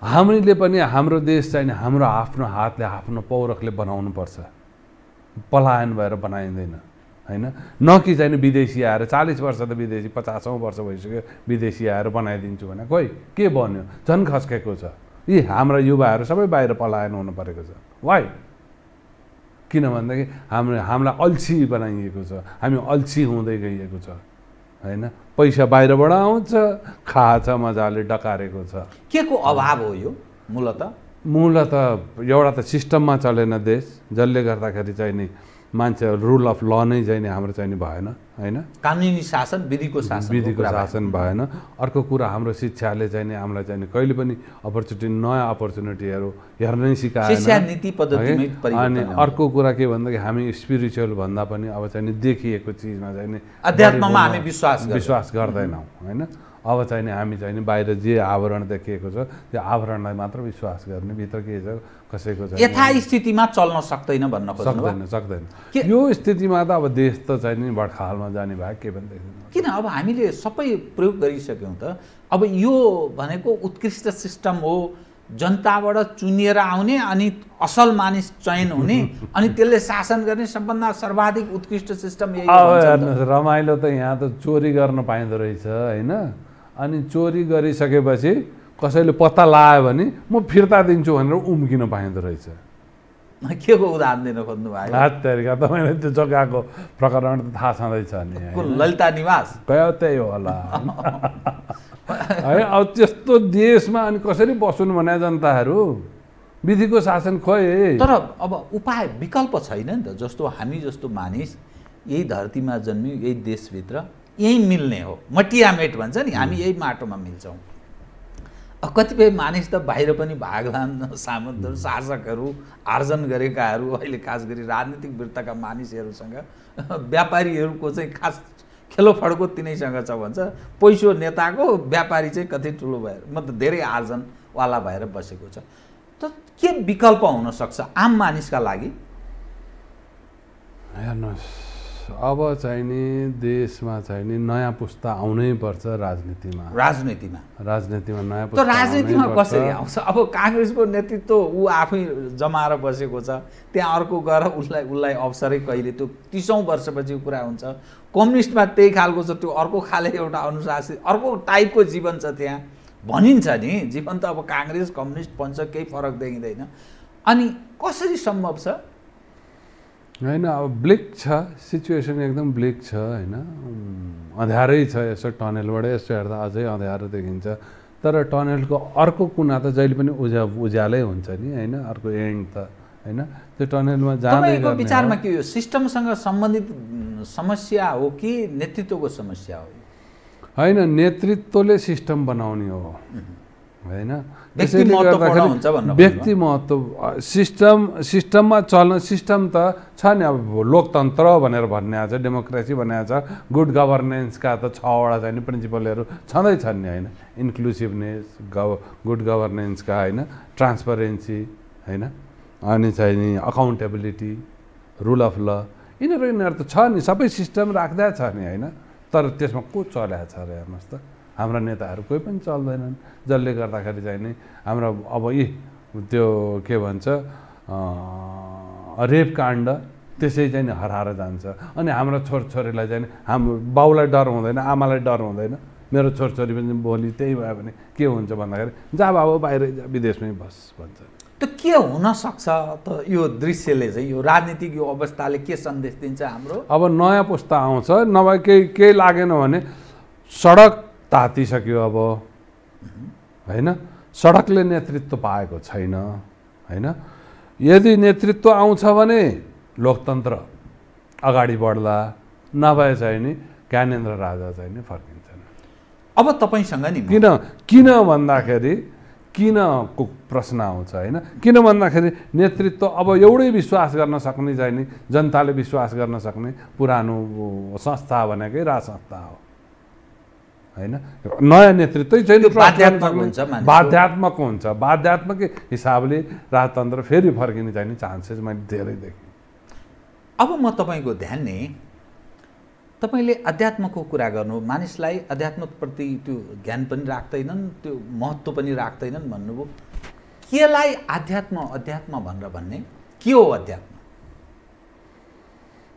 हामीले पनि हाम्रो देश चाहिँ नि हाम्रो आफ्नो हातले आफ्नो पौरखले बनाउनुपर्छ, पलायन भएर बनाइँदैन, होइन? न कि चाहिँ विदेशी आएर 40 वर्ष त विदेशी 50औं वर्ष भइसक्यो विदेशी आएर बनाइदिन्छु भने खोइ के बन्यो, झन् खस्केको छ। यी हाम्रा युवाहरू सबै बाहिर पलायन हुनु परेको छ। वाइ? किन भन्दाखेरि हामीलाई अल्छी बनाइएको छ, हामी अल्छी हुँदै गइएको छ, होइन? पैसा बाहिरबाट आउँछ, खाछ मजाले डकारेको छ। के को अभाव हो यो मूलतः? एउटा त सिस्टममा चलेन देश, जसले गर्दाखेरि चाहिँ नि मान्छे रुल अफ ल नै चाहिँ नि हाम्रो चाहिँ नि भएन। होइन, कानुनी शासन, विधिको शासन भएन। अर्को कुरा हाम्रो शिक्षाले चाहिँ नि हामीलाई चाहिँ कहिले पनि नयाँ अपर्च्युनिटीहरू हेर्नै सिकाएन। शिक्षा नीति पद्धतिमै परिवर्तन। अनि अर्को कुरा के भन्दाखेरि हामी स्पिरिचुअल भन्दा पनि अब चाहिँ नि देखिएको चिजमा चाहिँ नि अध्यात्ममा हामी विश्वास गर्दैनौँ होइन। अब चाहिँ नि हामी चाहिँ नि बाहिर जे आवरण देखिएको छ त्यो आवरणलाई मात्र विश्वास गर्ने, भित्र के छ कसैको चाहिँ यथास्थितिमा चल्न सक्दैन भन्न खोज्नु सक्दैन। यो स्थितिमा त अब देश त चाहिँ नि बडखालमा जाने भए के पनि देख्दैन। किन अब हामीले सबै प्रयोग गरिसक्यौँ त। अब यो भनेको उत्कृष्ट सिस्टम हो, जनताबाट चुनिएर आउने अनि असल मानिस चयन हुने अनि त्यसले शासन गर्ने सबभन्दा सर्वाधिक उत्कृष्ट सिस्टम यही हो। हेर्नुहोस् रमाइलो त यहाँ त चोरी गर्न पाइँदो रहेछ होइन। अनि चोरी गरिसकेपछि कसैले पत्ता लगायो भने म फिर्ता दिन्छु भनेर उम्किन पाइँदो रहेछ। के को उदाहरण दिन खोज्नु भयो? तरिका तपाईँलाई त्यो जग्गाको प्रकरण त थाहा छँदैछ नि, ललिता निवास त्यही होला है। अब त्यस्तो देशमा अनि कसरी बस्नु भने जनताहरू विधिको शासन खोइ। तर अब उपाय विकल्प छैन नि त। जस्तो हामी जस्तो मानिस यही धरतीमा जन्मियो, यही देशभित्र यही मिल्ने हो, मटियामेट भन्छ नि, हामी यही माटोमा मिल्छौँ। कतिपय मानिस त बाहिर पनि भागलान्, सामन्तहरू, शासकहरू, आर्जन गरेकाहरू, अहिले खास गरी राजनीतिक वृत्तका मानिसहरूसँग, व्यापारीहरूको चाहिँ खास खेलोफड्को तिनैसँग छ भन्छ। पैसो नेताको, व्यापारी चाहिँ कति ठुलो भएर मतलब धेरै आर्जनवाला भएर बसेको छ। त के विकल्प हुनसक्छ आम मानिसका लागि? हेर्नुहोस् अब चाहिँ नि देशमा चाहिँ नि नयाँ पुस्ता आउनै पर्छ राजनीतिमा नयाँ पुस्ता। त राजनीतिमा कसरी आउँछ? अब काङ्ग्रेसको नेतृत्व ऊ आफै जमाएर बसेको छ, त्यहाँ अर्को गएर उसलाई अवसरै कहिले त्यो 30औं वर्षपछि कुरा हुन्छ। कम्युनिस्टमा त्यही खालको छ, त्यो अर्को खाले एउटा अनुशासित अर्को टाइपको जीवन छ त्यहाँ भनिन्छ नि। जीवन त अब काङ्ग्रेस कम्युनिस्ट पञ्च केही फरक देखिँदैन। अनि कसरी सम्भव छ? होइन अब ब्लिक छ सिचुएसन, एकदम ब्लिक छ होइन, अँध्यारै छ। यसो टनेलबाट यसो हेर्दा अझै अँध्यारो देखिन्छ। तर टनेलको अर्को कुना त जहिले पनि उज्यालै हुन्छ नि होइन, अर्को एन्ड त होइन। त्यो टनेलमा जाँदै तपाईँको विचारमा के हो? सिस्टमसँग सम्बन्धित समस्या हो कि नेतृत्वको समस्या हो? होइन, नेतृत्वले सिस्टम बनाउने हो होइन। व्यक्ति महत्त्व सिस्टममा चल्न सिस्टम त छ नि। अब लोकतन्त्र भनेर भन्ने छ, डेमोक्रेसी भन्ने छ, गुड गभर्नेन्सका त 6वटा चाहिँ नि प्रिन्सिपलहरू छँदै छन् नि होइन। इन्क्लुसिभनेस, गुड गभर्नेन्सका होइन, ट्रान्सपरेन्सी होइन, अनि चाहिँ नि अकाउन्टेबिलिटी, रुल अफ ल, यिनीहरू त छ नि। सबै सिस्टम राख्दा छ नि होइन। तर त्यसमा को चल्या छ र हेर्नुहोस् त। हाम्रा नेताहरू कोही पनि चल्दैनन्, जसले गर्दाखेरि चाहिँ नि हाम्रो अब त्यो के भन्छ रेप काण्ड त्यसै चाहिँ हराएर जान्छ। अनि हाम्रो छोरछोरीलाई चाहिँ हाम्रो बाउलाई डर हुँदैन, आमालाई डर हुँदैन, मेरो छोरछोरी पनि भोलि त्यही भयो भने के हुन्छ भन्दाखेरि जा बाबु बाहिरै जा, विदेशमै बस भन्छ। त के हुनसक्छ त यो दृश्यले चाहिँ, यो राजनीतिक यो अवस्थाले के सन्देश दिन्छ हाम्रो? अब नयाँ पुस्ता आउँछ, नभए केही लागेन भने सडक तातिसक्यो अब होइन। सडकले नेतृत्व पाएको छैन होइन। यदि नेतृत्व आउँछ भने लोकतन्त्र अगाडि बढ्ला, नभए चाहिँ नि ज्ञानेन्द्र राजा चाहिँ नि फर्किन्छन्। अब तपाईँसँग नि किन भन्दाखेरि किनको प्रश्न आउँछ होइन। किन भन्दाखेरि नेतृत्व अब एउटै विश्वास गर्न सक्ने चाहिँ नि जनताले विश्वास गर्न सक्ने पुरानो संस्था भनेकै राज संस्था हो होइन। नयाँ नेतृत्वै चाहिँ बाध्यात्मक हुन्छ। बाध्यात्मक हिसाबले राजतन्त्र फेरि फर्किने चाहिँ चान्सेस मैले धेरै देखेँ। अब म तपाईँको ध्यान नि तपाईँले अध्यात्मको कुरा गर्नु, मानिसलाई अध्यात्मप्रति त्यो ज्ञान पनि राख्दैनन्, त्यो महत्त्व पनि राख्दैनन् भन्नुभयो। केलाई अध्यात्म भनेर भन्ने के हो? अध्यात्म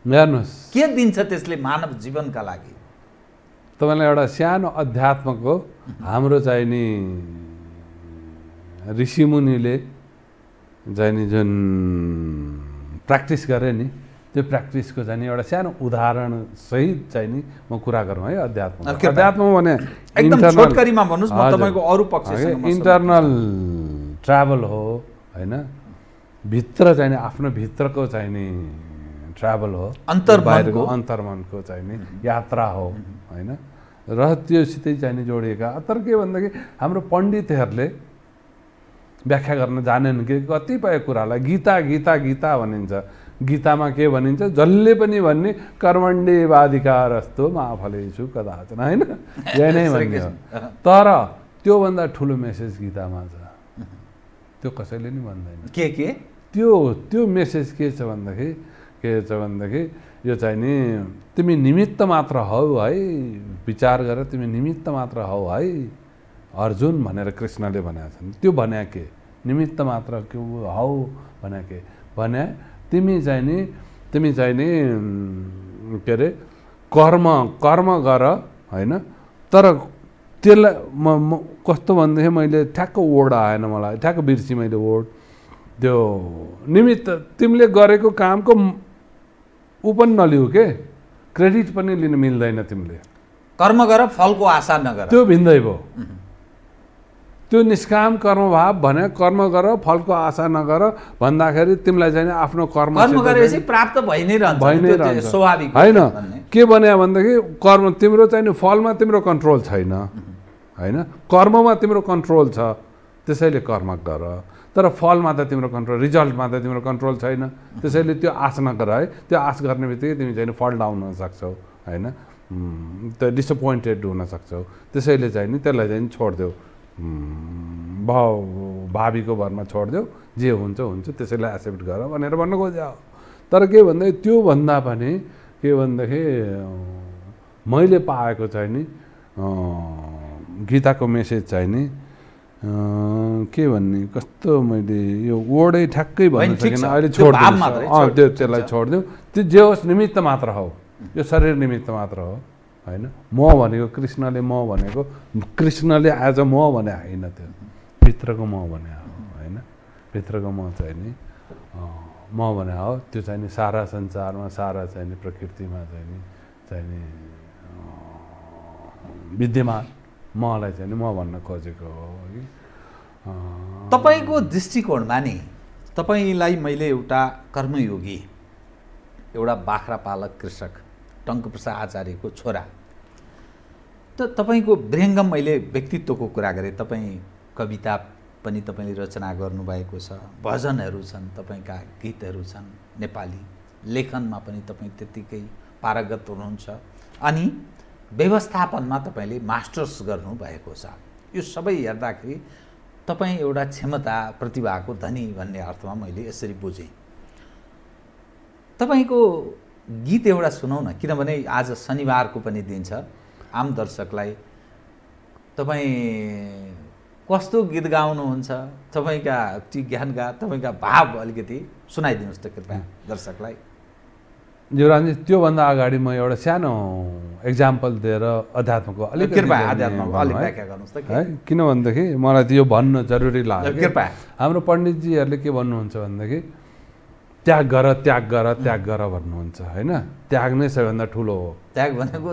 हेर्नुहोस् के दिन्छ त्यसले मानव जीवनका लागि? तपाईँलाई एउटा सानो अध्यात्मको हाम्रो चाहिँ नि ऋषिमुनिले चाहिँ नि जुन प्र्याक्टिस गरे नि, त्यो प्र्याक्टिसको चाहिँ एउटा सानो उदाहरण सहित चाहिँ नि म कुरा गरौँ है। अध्यात्म भने एकदम छोटकरीमा भन्नुस्, म तपाईको अरु पक्षसँग इन्टरनल ट्राभल हो हैन। भित्र चाहिँ आफ्नो भित्रको चाहिँ नि ट्राभल हो, अन्तर्मनको अन्तर्मनको चाहिँ नि यात्रा हो होइन, र त्योसितै चाहिँ नि जोडिएका। तर के भन्दाखेरि हाम्रो पण्डितहरूले व्याख्या गर्न जानेन कि कतिपय कुरालाई गीता गीता गीता भनिन्छ, गीतामा के भनिन्छ, जसले पनि भन्ने कर्मण्डेवाधिकारस्तो मा फलेषु कदाचन होइन, यही नै भन्ने हो। तर त्योभन्दा ठुलो मेसेज गीतामा छ, त्यो कसैले नि भन्दैन। के त्यो मेसेज के छ भन्दाखेरि यो चाहिँ नि तिमी निमित्त मात्र हौ है, विचार गर तिमी निमित्त मात्र हौ है अर्जुन भनेर कृष्णले भनेका छन्। त्यो भन्या के निमित्त मात्र के हौ भन्या के भन्या तिमी चाहिँ नि के अरे कर्म गर होइन। तर त्यसलाई म कस्तो भनेदेखि मैले ठ्याक्क वर्ड आएन मलाई, ठ्याक्क बिर्सी मैले वर्ड। त्यो निमित्त तिमीले गरेको कामको ऊ पनि नलिऊ के, क्रेडिट पनि लिन मिल्दैन। तिमीले कर्म गर फलको आशा नगर, त्यो भिन्दै भयो। त्यो निष्काम कर्मभाव भने कर्म गर फलको आशा नगर भन्दाखेरि तिमीलाई चाहिँ आफ्नो कर्म गरेपछि प्राप्त भइ नै रहन्छ, स्वाभाविक होइन। के भन्यो भनेदेखि कर्म तिम्रो चाहिँ फलमा तिम्रो कन्ट्रोल छैन होइन, कर्ममा तिम्रो कन्ट्रोल छ, त्यसैले कर्म गर। तर फलमा त तिम्रो कन्ट्रोल, रिजल्टमा त तिम्रो कन्ट्रोल छैन, त्यसैले त्यो आश नगर है। त्यो आश गर्ने बित्तिकै तिमी चाहिँ फल डाउन हुन सक्छौ होइन, त्यो डिसपोइन्टेड हुन सक्छौ। त्यसैले चाहिँ नि त्यसलाई चाहिँ छोडिदेऊ, भावीको भरमा छोडिदेऊ, जे हुन्छ हुन्छ, त्यसैलाई एक्सेप्ट गर भनेर भन्न खोज्यो। तर के भन्दाखेरि त्योभन्दा पनि के भन्दाखेरि मैले पाएको चाहिँ नि गीताको मेसेज चाहिँ नि के भन्ने, कस्तो मैले यो वर्डै ठ्याक्कै भन्न सकिनँ अहिले, छोडिदिनु त्यसलाई छोडिदिउँ। त्यो जे होस् निमित्त मात्र हो, यो शरीर निमित्त मात्र हो होइन। म भनेको कृष्णले, म भनेको कृष्णले एज अ म भने होइन, त्यो भित्रको म भने हो होइन। भित्रको म चाहिँ नि म भने हो, त्यो चाहिँ नि सारा संसारमा, सारा चाहिँ नि प्रकृतिमा चाहिँ नि विद्यमान मलाई चाहिँ नि म भन्न खोजेको हो कि। तपाईँको दृष्टिकोणमा नि, तपाईँलाई मैले एउटा कर्मयोगी, एउटा बाख्रा पालक कृषक टङ्कप्रसाद आचार्यको छोरा, त तपाईँको विहङ्गम मैले व्यक्तित्वको कुरा गरेँ। तपाईँ कविता पनि तपाईँले रचना गर्नुभएको छ, भजनहरू छन्, तपाईँका गीतहरू छन्, नेपाली लेखनमा पनि तपाईँ त्यत्तिकै पारगत हुनुहुन्छ, अनि व्यवस्थापनमा तपाईँले मास्टर्स गर्नुभएको छ। यो सबै हेर्दाखेरि तपाईँ एउटा क्षमता प्रतिभाको धनी भन्ने अर्थमा मैले यसरी बुझेँ। तपाईँको गीत एउटा सुनौ न, किनभने आज शनिबारको पनि दिन छ। आम दर्शकलाई तपाईँ कस्तो गीत गाउनुहुन्छ, तपाईँका ज्ञानका, तपाईँका भाव अलिकति सुनाइदिनुहोस् त कृपया दर्शकलाई। जीवराजी, त्योभन्दा अगाडि म एउटा सानो एक्जाम्पल दिएर अध्यात्मको अलिक व्याख्या गर्नुहोस् त है, किनभनेदेखि मलाई त यो भन्न जरुरी लाग्यो। कृपया हाम्रो पण्डितजीहरूले के भन्नुहुन्छ भनेदेखि त्याग गर त्याग गर त्याग गर भन्नुहुन्छ होइन। त्याग नै सबैभन्दा ठुलो हो। त्याग भनेको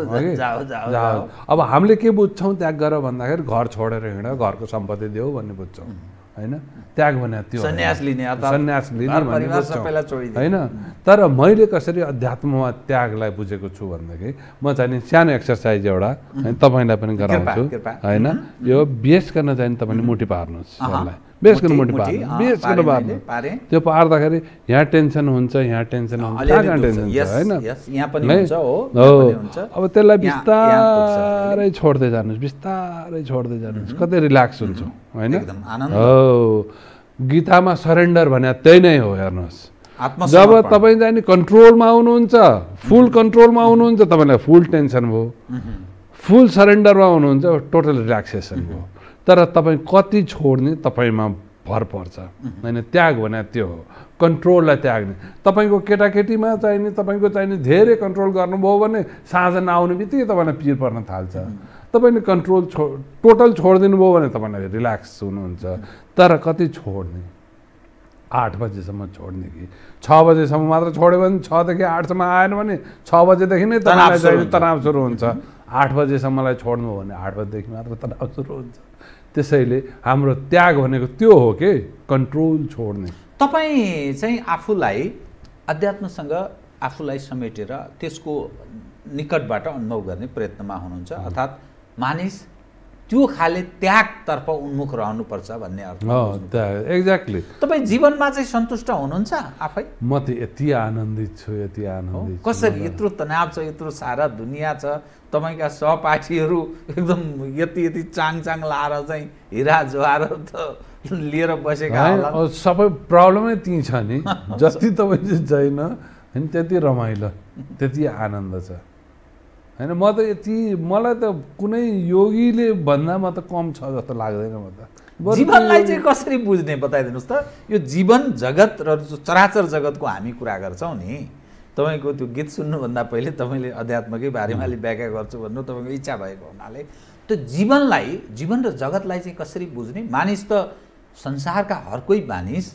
अब हामीले के बुझ्छौँ त्याग गर भन्दाखेरि घर छोडेर हिँड, घरको सम्पत्ति देऊ भन्ने बुझ्छौँ होइन। त्याग भने त्यो सन्यास लिने भन्ने बुझ्छौँ होइन। तर मैले कसरी अध्यात्ममा त्यागलाई बुझेको छु भनेदेखि म चाहिँ नि सानो एक्सर्साइज एउटा तपाईँलाई पनि गराउँछु होइन। यो बेस गर्न चाहिँ तपाईँले मुठी पार्नुहोस्, यसलाई बेस गर्न मुठी पार्नु, बेस गर्न पार्नु। त्यो पार्दाखेरि यहाँ टेन्सन हुन्छ, यहाँ टेन्सन हुन्छ, कहाँ टेन्सन हुन्छ होइन। अब त्यसलाई बिस्तारै छोड्दै जानुहोस्, बिस्तारै छोड्दै जानुहोस्, कतै रिल्याक्स हुन्छ होइन। हो, गीतामा सरेन्डर भने त्यही नै हो। हेर्नुहोस्, जब तपाईँ चाहिँ नि कन्ट्रोलमा आउनुहुन्छ, फुल कन्ट्रोलमा आउनुहुन्छ, तपाईँलाई फुल टेन्सन भयो। फुल सरेन्डरमा आउनुहुन्छ, टोटल रिल्याक्सेसन भयो। तर तपाईँ कति छोड्ने तपाईँमा भर पर्छ होइन। त्याग भने त्यो हो, कन्ट्रोललाई त्याग्ने। तपाईँको केटाकेटीमा चाहिने, तपाईँको चाहिने धेरै कन्ट्रोल गर्नुभयो भने साँझ नआउने बित्तिकै तपाईँलाई पिर पर्न थाल्छ। तपाईँले कन्ट्रोल टोटल छोडिदिनु भयो भने तपाईँलाई रिल्याक्स हुनुहुन्छ। तर कति छोड्ने, 8 बजेसम्म छोड्ने कि 6 बजेसम्म मात्र छोड्यो भने, 6 देखि 8 सम्म आएन भने 6 बजेदेखि नै तपाईँलाई चाहिँ तनाव सुरु हुन्छ। 8 बजेसम्मलाई छोड्नु हो भने 8 बजेदेखि मात्र तनाव सुरु हुन्छ। त्यसैले हाम्रो त्याग भनेको त्यो हो कि कन्ट्रोल छोड्ने। तपाईँ चाहिँ आफूलाई अध्यात्मसँग आफूलाई समेटेर त्यसको निकटबाट अनुभव गर्ने प्रयत्नमा हुनुहुन्छ। अर्थात् मानिस त्यो खाले त्यागतर्फ उन्मुख रहनुपर्छ भन्ने अर्थ। एक्ज्याक्टली। तपाईँ जीवनमा चाहिँ सन्तुष्ट हुनुहुन्छ आफै? म त यति आनन्दित छु, यति आनन्दित छु। कसरी? यत्रो तनाव छ, यत्रो सारा दुनियाँ छ, तपाईँका सहपाठीहरू एकदम यति चाङ लाएर चाहिँ हिरा जवाहर त लिएर बसेका होला। सबै प्रब्लमै त्यही छ नि। जति तपाईँ छैन होइन त्यति रमाइलो, त्यति आनन्द छ होइन। म त यति, मलाई त कुनै योगीले भन्दा म त कम छ जस्तो लाग्दैन। म त जीवनलाई चाहिँ कसरी बुझ्ने बताइदिनुहोस् त। यो जीवन जगत र चराचर जगतको हामी कुरा गर्छौँ नि, तपाईँको त्यो गीत सुन्नुभन्दा पहिले तपाईँले अध्यात्मकै बारेमा अलिक व्याख्या गर्छु भन्नु तपाईँको इच्छा भएको हुनाले त्यो जीवनलाई, जीवन र जगतलाई चाहिँ कसरी बुझ्ने? मानिस त संसारका हर कोही मानिस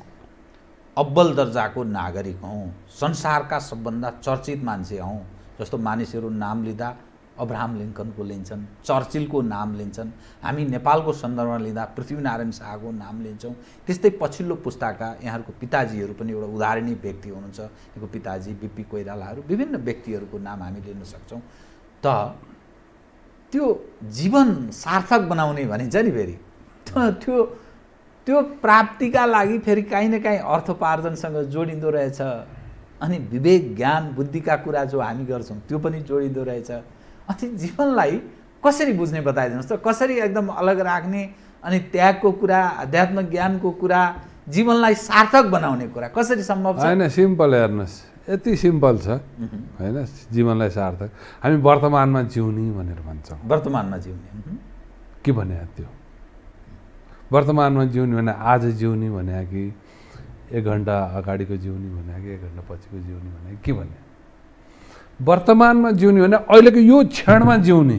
अब्बल दर्जाको नागरिक हौँ, संसारका सबभन्दा चर्चित मान्छे हौँ। जस्तो मानिसहरू नाम लिँदा अब्राहम लिङ्कनको लिन्छन्, चर्चिलको नाम लिन्छन्। हामी नेपालको सन्दर्भमा लिँदा पृथ्वीनारायण शाहको नाम लिन्छौँ। त्यस्तै पछिल्लो पुस्ताका यहाँहरूको पिताजीहरू पनि एउटा उदाहरणीय व्यक्ति हुनुहुन्छ। यहाँको पिताजी बिपी कोइरालाहरू, विभिन्न व्यक्तिहरूको नाम हामी लिन सक्छौँ। त त्यो जीवन सार्थक बनाउने भनिन्छ नि, फेरि त्यो प्राप्तिका लागि फेरि काहीँ न काहीँ अर्थोपार्जनसँग जोडिँदो रहेछ। अनि विवेक, ज्ञान, बुद्धिका कुरा जो हामी गर्छौँ त्यो पनि जोडिँदो रहेछ। अनि जीवनलाई कसरी बुझ्ने बताइदिनुहोस् त। कसरी एकदम अलग राख्ने, अनि त्यागको कुरा, अध्यात्म ज्ञानको कुरा, जीवनलाई सार्थक बनाउने कुरा कसरी सम्भव छ? होइन, सिम्पल हेर्नुहोस्, यति सिम्पल छ होइन। जीवनलाई सार्थक हामी वर्तमानमा जिउने भनेर भन्छौँ। वर्तमानमा जिउने के भने? त्यो वर्तमानमा जिउने भने आज जिउने भने कि 1 घन्टा अगाडिको जिउने भने कि 1 घन्टा पछिको जिउने भने के भने? वर्तमानमा जिउने भने अहिलेको यो क्षणमा जिउने।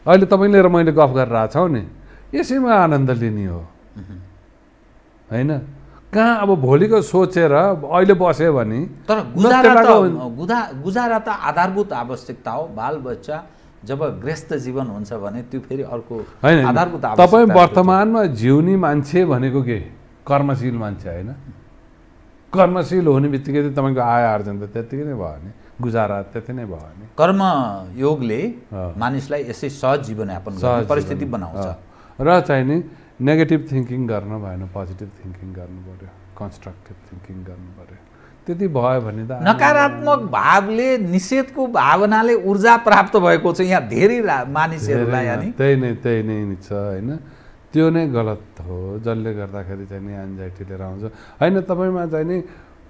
अहिले तपाईँले र मैले गफ गरिरहेको छौँ नि, यसैमा आनन्द लिने हो होइन। कहाँ अब भोलिको सोचेर अहिले बस्यो भने? तर गुजारा त आधारभूत आवश्यकता हो। बाल बच्चा जब गृहस्थ जीवन हुन्छ भने त्यो फेरि अर्को आधारभूत आवश्यकता। तपाईँ वर्तमानमा जिउने मान्छे भनेको के? कर्मशील मान्छे होइन। कर्मशील हुने बित्तिकै चाहिँ तपाईँको आय आर्जन त त्यतिकै नै भयो नि, गुजारा त्यति नै भयो नि। कर्मयोगले मानिसलाई यसै सहज जीवनयापन गर्ने परिस्थिति बनाउँछ। र चाहिँ नि नेगेटिभ थिङ्किङ गर्न भएन, पोजिटिभ थिङ्किङ गर्नु पऱ्यो, कन्स्ट्रक्टिभ थिङ्किङ गर्नु पऱ्यो। त्यति भयो भने त नकारात्मक भावले, निषेधको भावनाले ऊर्जा प्राप्त भएको छ यहाँ धेरै मानिसहरूलाई। त्यही नै छ होइन। त्यो नै गलत हो, जसले गर्दाखेरि चाहिँ नि एन्जाइटी लिएर आउँछ होइन। तपाईँमा चाहिँ नि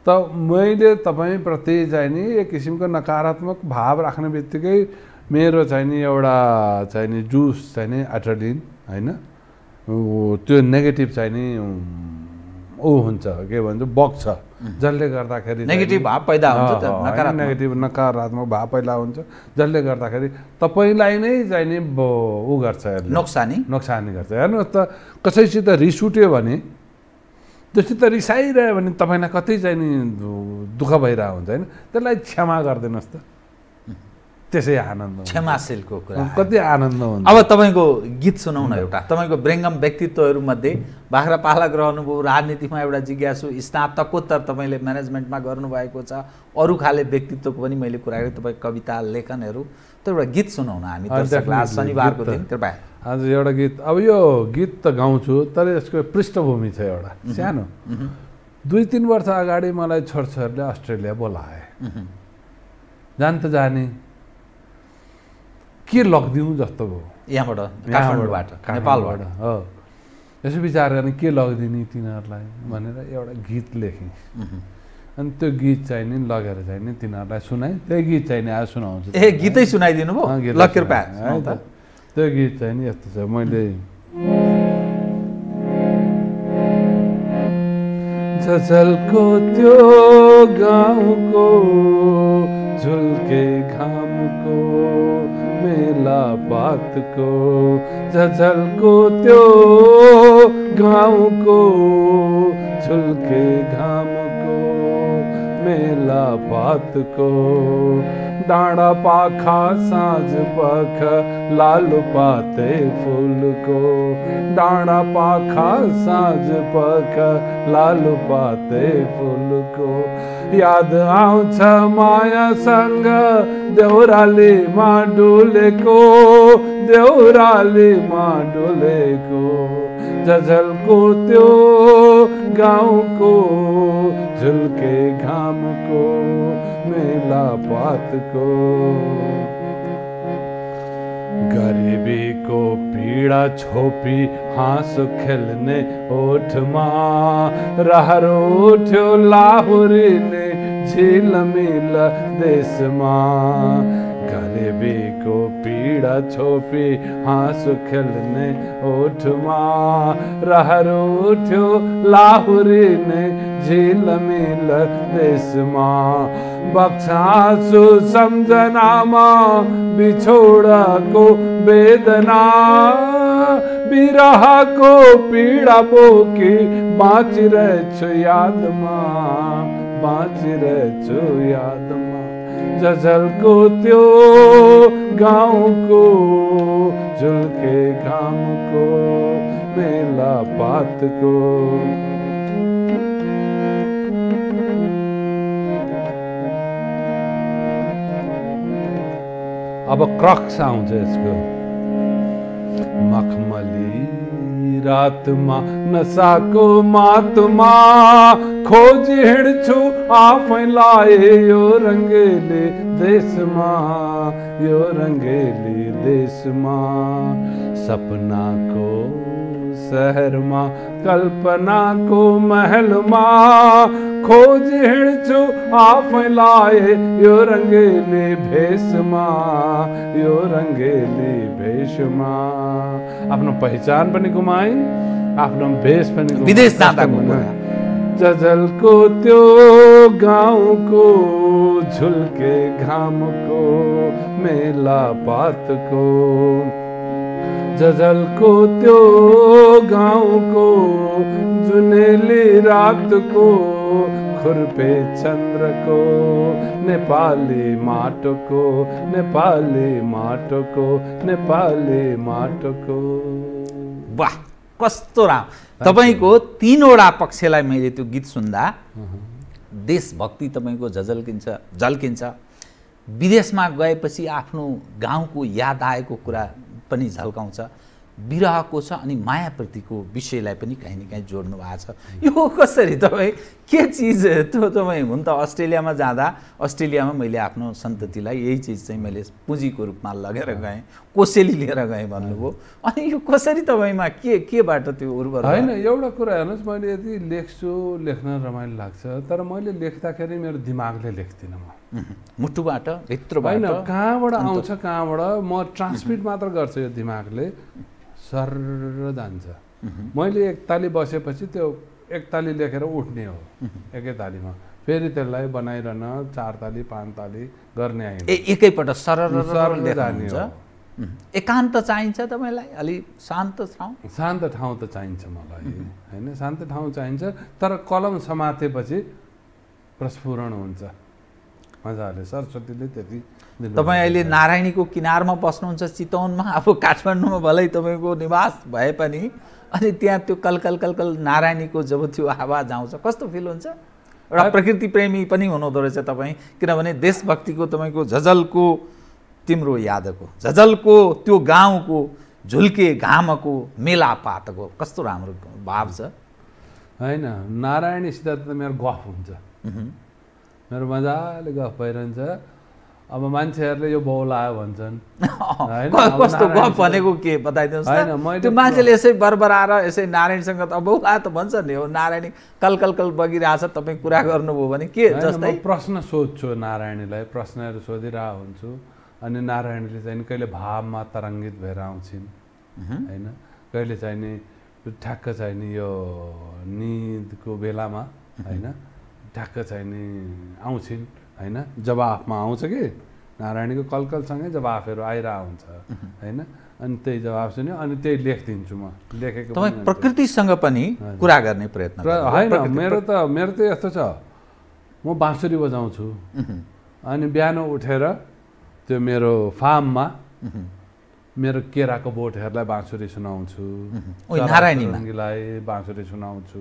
त मैले तपाईँप्रति चाहिँ नि एक किसिमको नकारात्मक भाव राख्ने बित्तिकै मेरो चाहिँ नि एउटा चाहिँ नि जुस चाहिँ नि एड्रेनालिन होइन, त्यो नेगेटिभ चाहिँ नि हुन्छ, के भन्छ, बग्छ, जसले गर्दाखेरि नेगेटिभ भाव पैदा हुन्छ, नकारात्मक भाव पैदा हुन्छ, जसले गर्दाखेरि तपाईँलाई नै चाहिँ नि ऊ गर्छ, नोक्सानी गर्छ। हेर्नुहोस् त, कसैसित रिस उठ्यो भने, जसित रिसाइरह्यो भने तपाईँलाई कति चाहिँ नि दुःख भइरहेको हुन्छ होइन। त्यसलाई क्षमा गरिदिनुहोस् त, त्यसै आनन्द, क्षमाशीलको कुरा कति आनन्द हुन्छ। अब तपाईँको गीत सुनाउँ न एउटा। तपाईँको व्यङ्गम व्यक्तित्वहरूमध्ये बाख्रा पालक रहनुभयो, राजनीतिमा एउटा जिज्ञासु, स्नातकोत्तर तपाईँले म्यानेजमेन्टमा गर्नुभएको छ, अरू खाले व्यक्तित्वको पनि मैले कुरा गरेँ। तपाईँ कविता लेखनहरू, त एउटा गीत सुनाउँ न हामी दर्शकलाई शनिबारको दिन। कृपया आज एउटा गीत। अब यो गीत त गाउँछु, तर यसको पृष्ठभूमि छ एउटा सानो। 2-3 वर्ष अगाडि मलाई छोरछोरीले अस्ट्रेलिया बोलाए। जान त जाने के लगिदिउँ जस्तो भयो यहाँबाट नेपालबाट। हो, यसो विचार गर्ने के लगिदिने तिनीहरूलाई भनेर एउटा गीत लेखेँ। अनि त्यो गीत चाहिँ नि लगेर चाहिँ नि तिनीहरूलाई सुनाएँ। त्यही गीत चाहिँ नि आज सुनाउँछु। गीतै सुनाइदिनु भयो? ल कृपया। त्यो गीत चाहिँ नि यस्तो छ। मैले झझल्को त्यो गाउँको झुल्के घामको मेला पातको, झझल्को त्यो गाउँको झुल्के घामको मेला पातको, डाँडा पाखा साँझ पख लालु पाते फुलको, डाँडा पाखा साँझ पख लालु पाते फुलको, याद आउँछ मायासँग देउरालीमा डुलेको देउरालीमा डुलेको जझलको त्यो गाउँको झुल्के घामको मेला पातको गरिबीको पीडा छोपी हाँसो खेल्ने ओठमा रहरो उठ्यो लाहुरीले झिलमिल देशमा गरिबीको पीडा छोपी हाँसो खेल्ने ओठमा रहरो उठ्यो लाहुरीले झिलमिल देशमा बक्सासु सम्झनामा बिछोडको वेदना बिरहको पीडा बोकी बाँचिरहेछु यादमा बाँचिरहेछु यादमा जझलको त्यो गाउँको झुल्के घामको मेला पातको अब क्रक्स आउँछ यसको मखमली रातमा नसाको मातमा खोजी हिँड्छु आफैलाई यो रङ्गेली देशमा यो रङ्गेली देशमा सपनाको शहरमा कल्पनाको महलमा खोजी हिँड्छु आफैलाई यो रङ्गेली भेषमा यो रङ्गेली भेषमा आफ्नो पहिचान पनि गुमाए आफ्नो भेष पनि गुमाए विदेश जाँदा जझलको त्यो गाउँको झुल्के घामको मेला पातको जझलको त्यो गाउँको जुनेली रातको खुर्पे चन्द्रको नेपाली माटोको नेपाली माटोको नेपाली माटोको वाह कस्तो राम्रो तपाईको तीनवटा पक्षलाई मैले त्यो गीत सुन्दा देशभक्ति तपाईको झल्किन्छ विदेशमा गएपछि आफ्नो गाउँको याद आएको कुरा पनि झल्काउँछ विरहको छ अनि मायाप्रतिको विषयलाई पनि कहीँ न कहीँ जोड्नु भएको छ यो कसरी तपाईँ के चिज त्यो तपाईँ हुन त अस्ट्रेलियामा जाँदा अस्ट्रेलियामा मैले आफ्नो सन्ततिलाई यही चिज चाहिँ मैले पुँजीको रूपमा लगेर गएँ कोसेली लिएर गएँ भन्नुभयो अनि यो कसरी तपाईँमा केबाट त्यो उर्वर होइन एउटा कुरा हेर्नुहोस् मैले यदि लेख्छु लेख्न रमाइलो लाग्छ तर मैले लेख्दाखेरि मेरो दिमागले लेख्दिनँ म मुटुबाट भित्रबाट होइन कहाँबाट आउँछ कहाँबाट म ट्रान्समिट मात्र गर्छु यो दिमागले सर जान्छ मैले एक ताली बसेपछि त्यो एक ताली लेखेर उठ्ने हो एकै तालीमा फेरि त्यसलाई बनाइरहन 4 ताली 5 ताली गर्ने आइन्छ एकैपल्ट सरर जाने हो एकान्त चाहिन्छ तपाईलाई अलि शान्त ठाउँ त चाहिन्छ मलाई हैन शान्त ठाउँ चाहिन्छ तर कलम समातेपछि प्रस्फुरण हुन्छ मजाले सरस्वतीले त्यति तपाईँ अहिले नारायणीको किनारमा बस्नुहुन्छ चितवनमा अब काठमाडौँमा भलै तपाईँको निवास भए पनि अनि त्यहाँ त्यो कलकल कलकल नारायणीको जब त्यो आवाज आउँछ कस्तो फिल हुन्छ एउटा प्रकृति प्रेमी पनि हुनुहुँदो रहेछ तपाईँ किनभने देशभक्तिको तपाईँको झझलको तिम्रो यादको झझलको त्यो गाउँको झुल्के घामको मेला पातको कस्तो राम्रो भाव छ हैन नारायणीसित त मेरो गफ हुन्छ मेरो मजाले गफ भइरहन्छ अब मान्छेहरूले यो बौलायो भन्छन् कस्तो गफ भनेको के बताइदिनुहोस् त्यो मान्छेले यसै बरबराएर यसै नारायणसँग त बौलायो त भन्छ नि हो नारायणी कलकल बगिरहेछ तपाईँ कुरा गर्नुभयो भने के जस्तै प्रश्न सोध्छु नारायणीलाई प्रश्नहरू सोधिरहेको हुन्छु अनि नारायणीले चाहिँ कहिले भावमा तरङ्गित भएर आउँछिन् हैन कहिले चाहिँ नि ठ्याक्क चाहिँ नि यो निदको बेलामा हैन ठ्याक्क चाहिँ नि आउँछिन् हैन जवाफमा आउँछ कि नारायणीको कलकलसँगै जवाफहरू आइरहेको हुन्छ हैन अनि त्यही जवाफ सुन्यो अनि त्यही लेखिदिन्छु म लेखेको तपाईँ प्रकृतिसँग पनि कुरा गर्ने प्रयत्न होइन मेरो त यस्तो छ म बाँसुरी बजाउँछु अनि बिहान उठेर त्यो मेरो फार्ममा मेरो केराको बोटहरूलाई बाँसुरी सुनाउँछु, नारायणीलाई बाँसुरी सुनाउँछु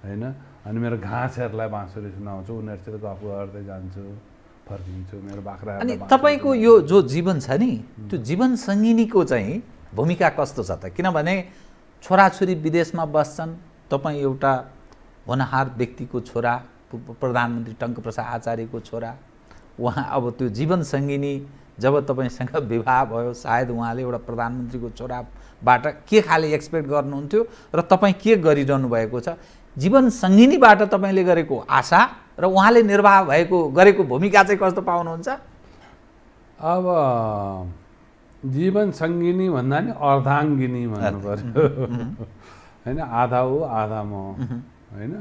होइन, अनि मेरो घाँसहरूलाई बाँसुरी सुनाउँछु, उनीहरूसित गफ गर्दै जान्छु, फर्किन्छु, मेरो बाख्रा। अनि तपाईँको यो जो जीवन छ नि त्यो जीवन सङ्गिनीको चाहिँ भूमिका कस्तो छ त? किनभने छोराछोरी विदेशमा बस्छन्, तपाईँ एउटा होनहार व्यक्तिको छोरा, प्रधानमन्त्री टङ्कप्रसाद आचार्यको छोरा, उहाँ अब त्यो जीवन सङ्गिनी जब तपाईँसँग विवाह भयो सायद उहाँले एउटा प्रधानमन्त्रीको छोराबाट के खाले एक्सपेक्ट गर्नुहुन्थ्यो र तपाईँ के गरिरहनु भएको छ? जीवन सङ्गिनीबाट तपाईँले गरेको आशा र उहाँले निर्वाह गरेको भूमिका चाहिँ कस्तो पाउनुहुन्छ? अब जीवन सङ्गिनी भन्दा नि अर्धाङ्गिनी भन्नु पर्यो होइन, आधा हो आधा म होइन,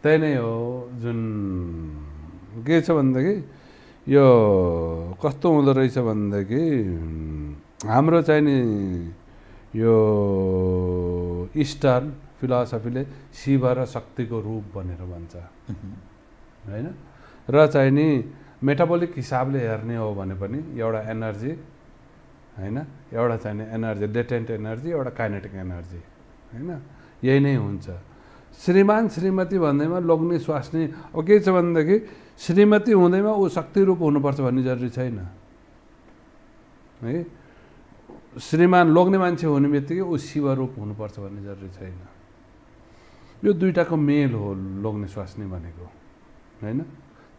त्यही नै हो। जुन के छ भनेदेखि यो कस्तो हुँदो रहेछ भनेदेखि हाम्रो चाहिँ नि यो इस्टर्न फिलोसफीले शिव र शक्तिको रूप भनेर भन्छ होइन, र चाहिँ नि मेटाबोलिक हिसाबले हेर्ने हो भने पनि एउटा एनर्जी होइन, एउटा चाहिँ नि एनर्जी लेटेन्ट एनर्जी, एउटा काइनेटिक एनर्जी होइन, यही नै हुन्छ। श्रीमान श्रीमती भन्दैमा लोग्ने स्वास्नी अब के छ भनेदेखि श्रीमती हुँदैमा ऊ शक्ति रूप हुनुपर्छ भन्ने जरुरी छैन है, श्रीमान लोग्ने मान्छे हुने बित्तिकै ऊ शिव रूप हुनुपर्छ भन्ने जरुरी छैन। यो दुईटाको मेल हो लोग्ने स्वास्नी भनेको होइन।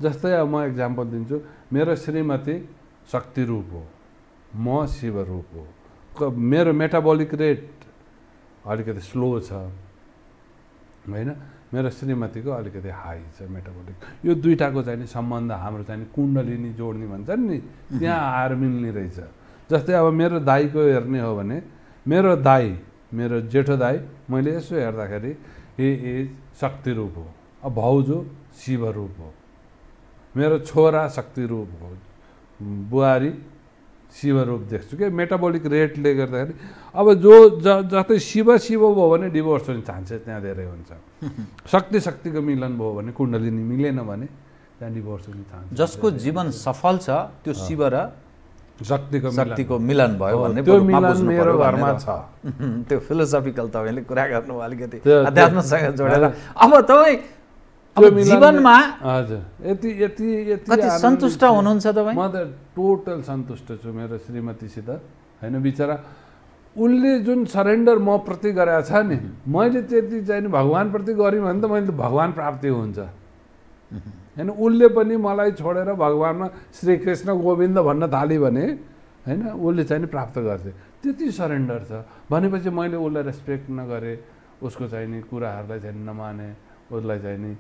जस्तै अब म एक्जाम्पल दिन्छु, मेरो श्रीमती शक्ति रूप हो, म शिव रूप हो, मेरो मेटाबोलिक रेट अलिकति स्लो छ होइन, मेरो श्रीमतीको अलिकति हाई छ मेटाबोलिक। यो दुईटाको चाहिँ नि सम्बन्ध हाम्रो चाहिँ नि कुण्डलिनी जोड्ने भन्छन् नि, त्यहाँ आएर मिल्ने रहेछ। जस्तै अब मेरो दाईको हेर्ने हो भने मेरो दाई, मेरो जेठो दाई, मैले यसो हेर्दाखेरि हि इज शक्ति रूप हो, अब भाउजू शिव रूप हो, मेरो छोरा शक्ति रूप हो, बुहारी शिव रूप देख्छु क्या मेटाबोलिक रेटले गर्दाखेरि। अब जो जस्तै शिव शिव भयो भने डिभोर्स हुने चान्सेस त्यहाँ धेरै हुन्छ, शक्ति शक्तिको मिलन भयो भने, कुण्डलिनी मिलेन भने त्यहाँ डिभोर्स हुने चान्स। जसको जीवन सफल छ त्यो शिव र शक्तिको मिलन भयो भन्ने त्यो मिलन मेरो घरमा छ। त्यो फिलोसफिकल तपाईँले कुरा गर्नु अलिकति अध्यात्मसँग जोडेर। अब तपाईँ जीवनमा हजुर यति यति यति कति सन्तुष्ट हुनुहुन्छ तपाईँ? म त टोटल सन्तुष्ट छु मेरो श्रीमतीसित होइन। बिचरा उनले जुन सरेन्डर म प्रति गरेको छ नि, मैले त्यति चाहिँ नि भगवान्प्रति गरेँ भने त मैले भगवान् प्राप्ति हुन्छ होइन। उसले पनि मलाई छोडेर भगवान्मा श्रीकृष्ण गोविन्द भन्न थाल्यो भने होइन, उसले चाहिँ नि प्राप्त गर्थे, त्यति सरेन्डर छ भनेपछि मैले उसलाई रेस्पेक्ट नगरेँ, उसको चाहिँ नि कुराहरूलाई चाहिँ नमाने, उसलाई चाहिँ नि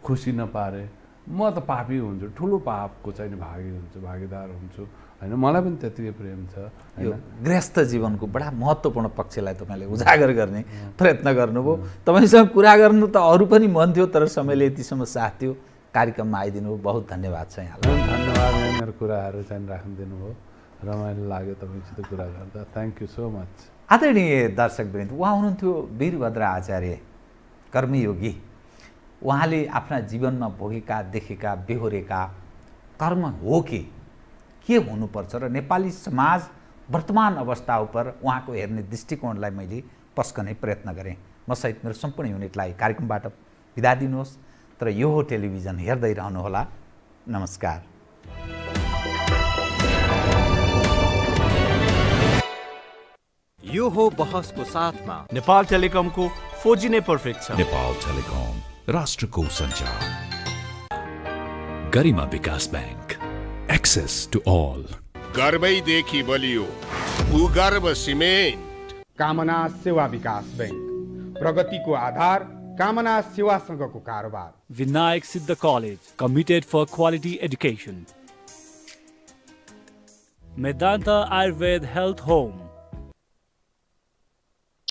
खुसी नपारे, म त पापी हुन्छु, ठुलो पापको चाहिँ नि भागीदार हुन्छु होइन। मलाई पनि त्यतिकै प्रेम छ। यो गृहस्थ जीवनको बडा महत्त्वपूर्ण पक्षलाई तपाईँले उजागर गर्ने प्रयत्न गर्नुभयो। तपाईँसँग कुरा गर्नु त अरू पनि मन थियो, तर समयले यतिसम्म साथ थियो, कार्यक्रममा आइदिनु भयो, बहुत धन्यवाद छ यहाँलाई। धन्यवाद, मेरो कुराहरू चाहिँ राखिदिनु भयो, रमाइलो लाग्यो तपाईँसित कुरा गर्दा, थ्याङ्क यू सो मच। आदरणीय दर्शकवृन्द, उहाँ हुनुहुन्थ्यो वीरभद्र आचार्य, कर्मयोगी। उहाँले आफ्ना जीवनमा भोगेका, देखेका, बेहोरेका कर्म हो के हुनुपर्छ र नेपाली समाज वर्तमान अवस्था उप उहाँको हेर्ने दृष्टिकोणलाई मैले पस्कने प्रयत्न गरेँ। म सहित मेरो सम्पूर्ण युनिटलाई कार्यक्रमबाट बिदा दिनुहोस्, तर यो हो टेलिभिजन, हेर्दै रहनुहोला। नमस्कार। यो हो बहसको साथमा नेपाल टेलिकमको 4G नै पर्फेक्ट छ। नेपाल टेलिकम, राष्ट्रको सञ्चार। गरिमा विकास बैंक, एक्सेस टु अल। गर्वैदेखि बलियो भूगर्भ सिमेन्ट। कामना सेवा विकास बैंक, प्रगतिको आधार कामना सेवासँगको कारोबार। Vinayak Siddha College, committed for quality education. Medanta Ayurved Health Home,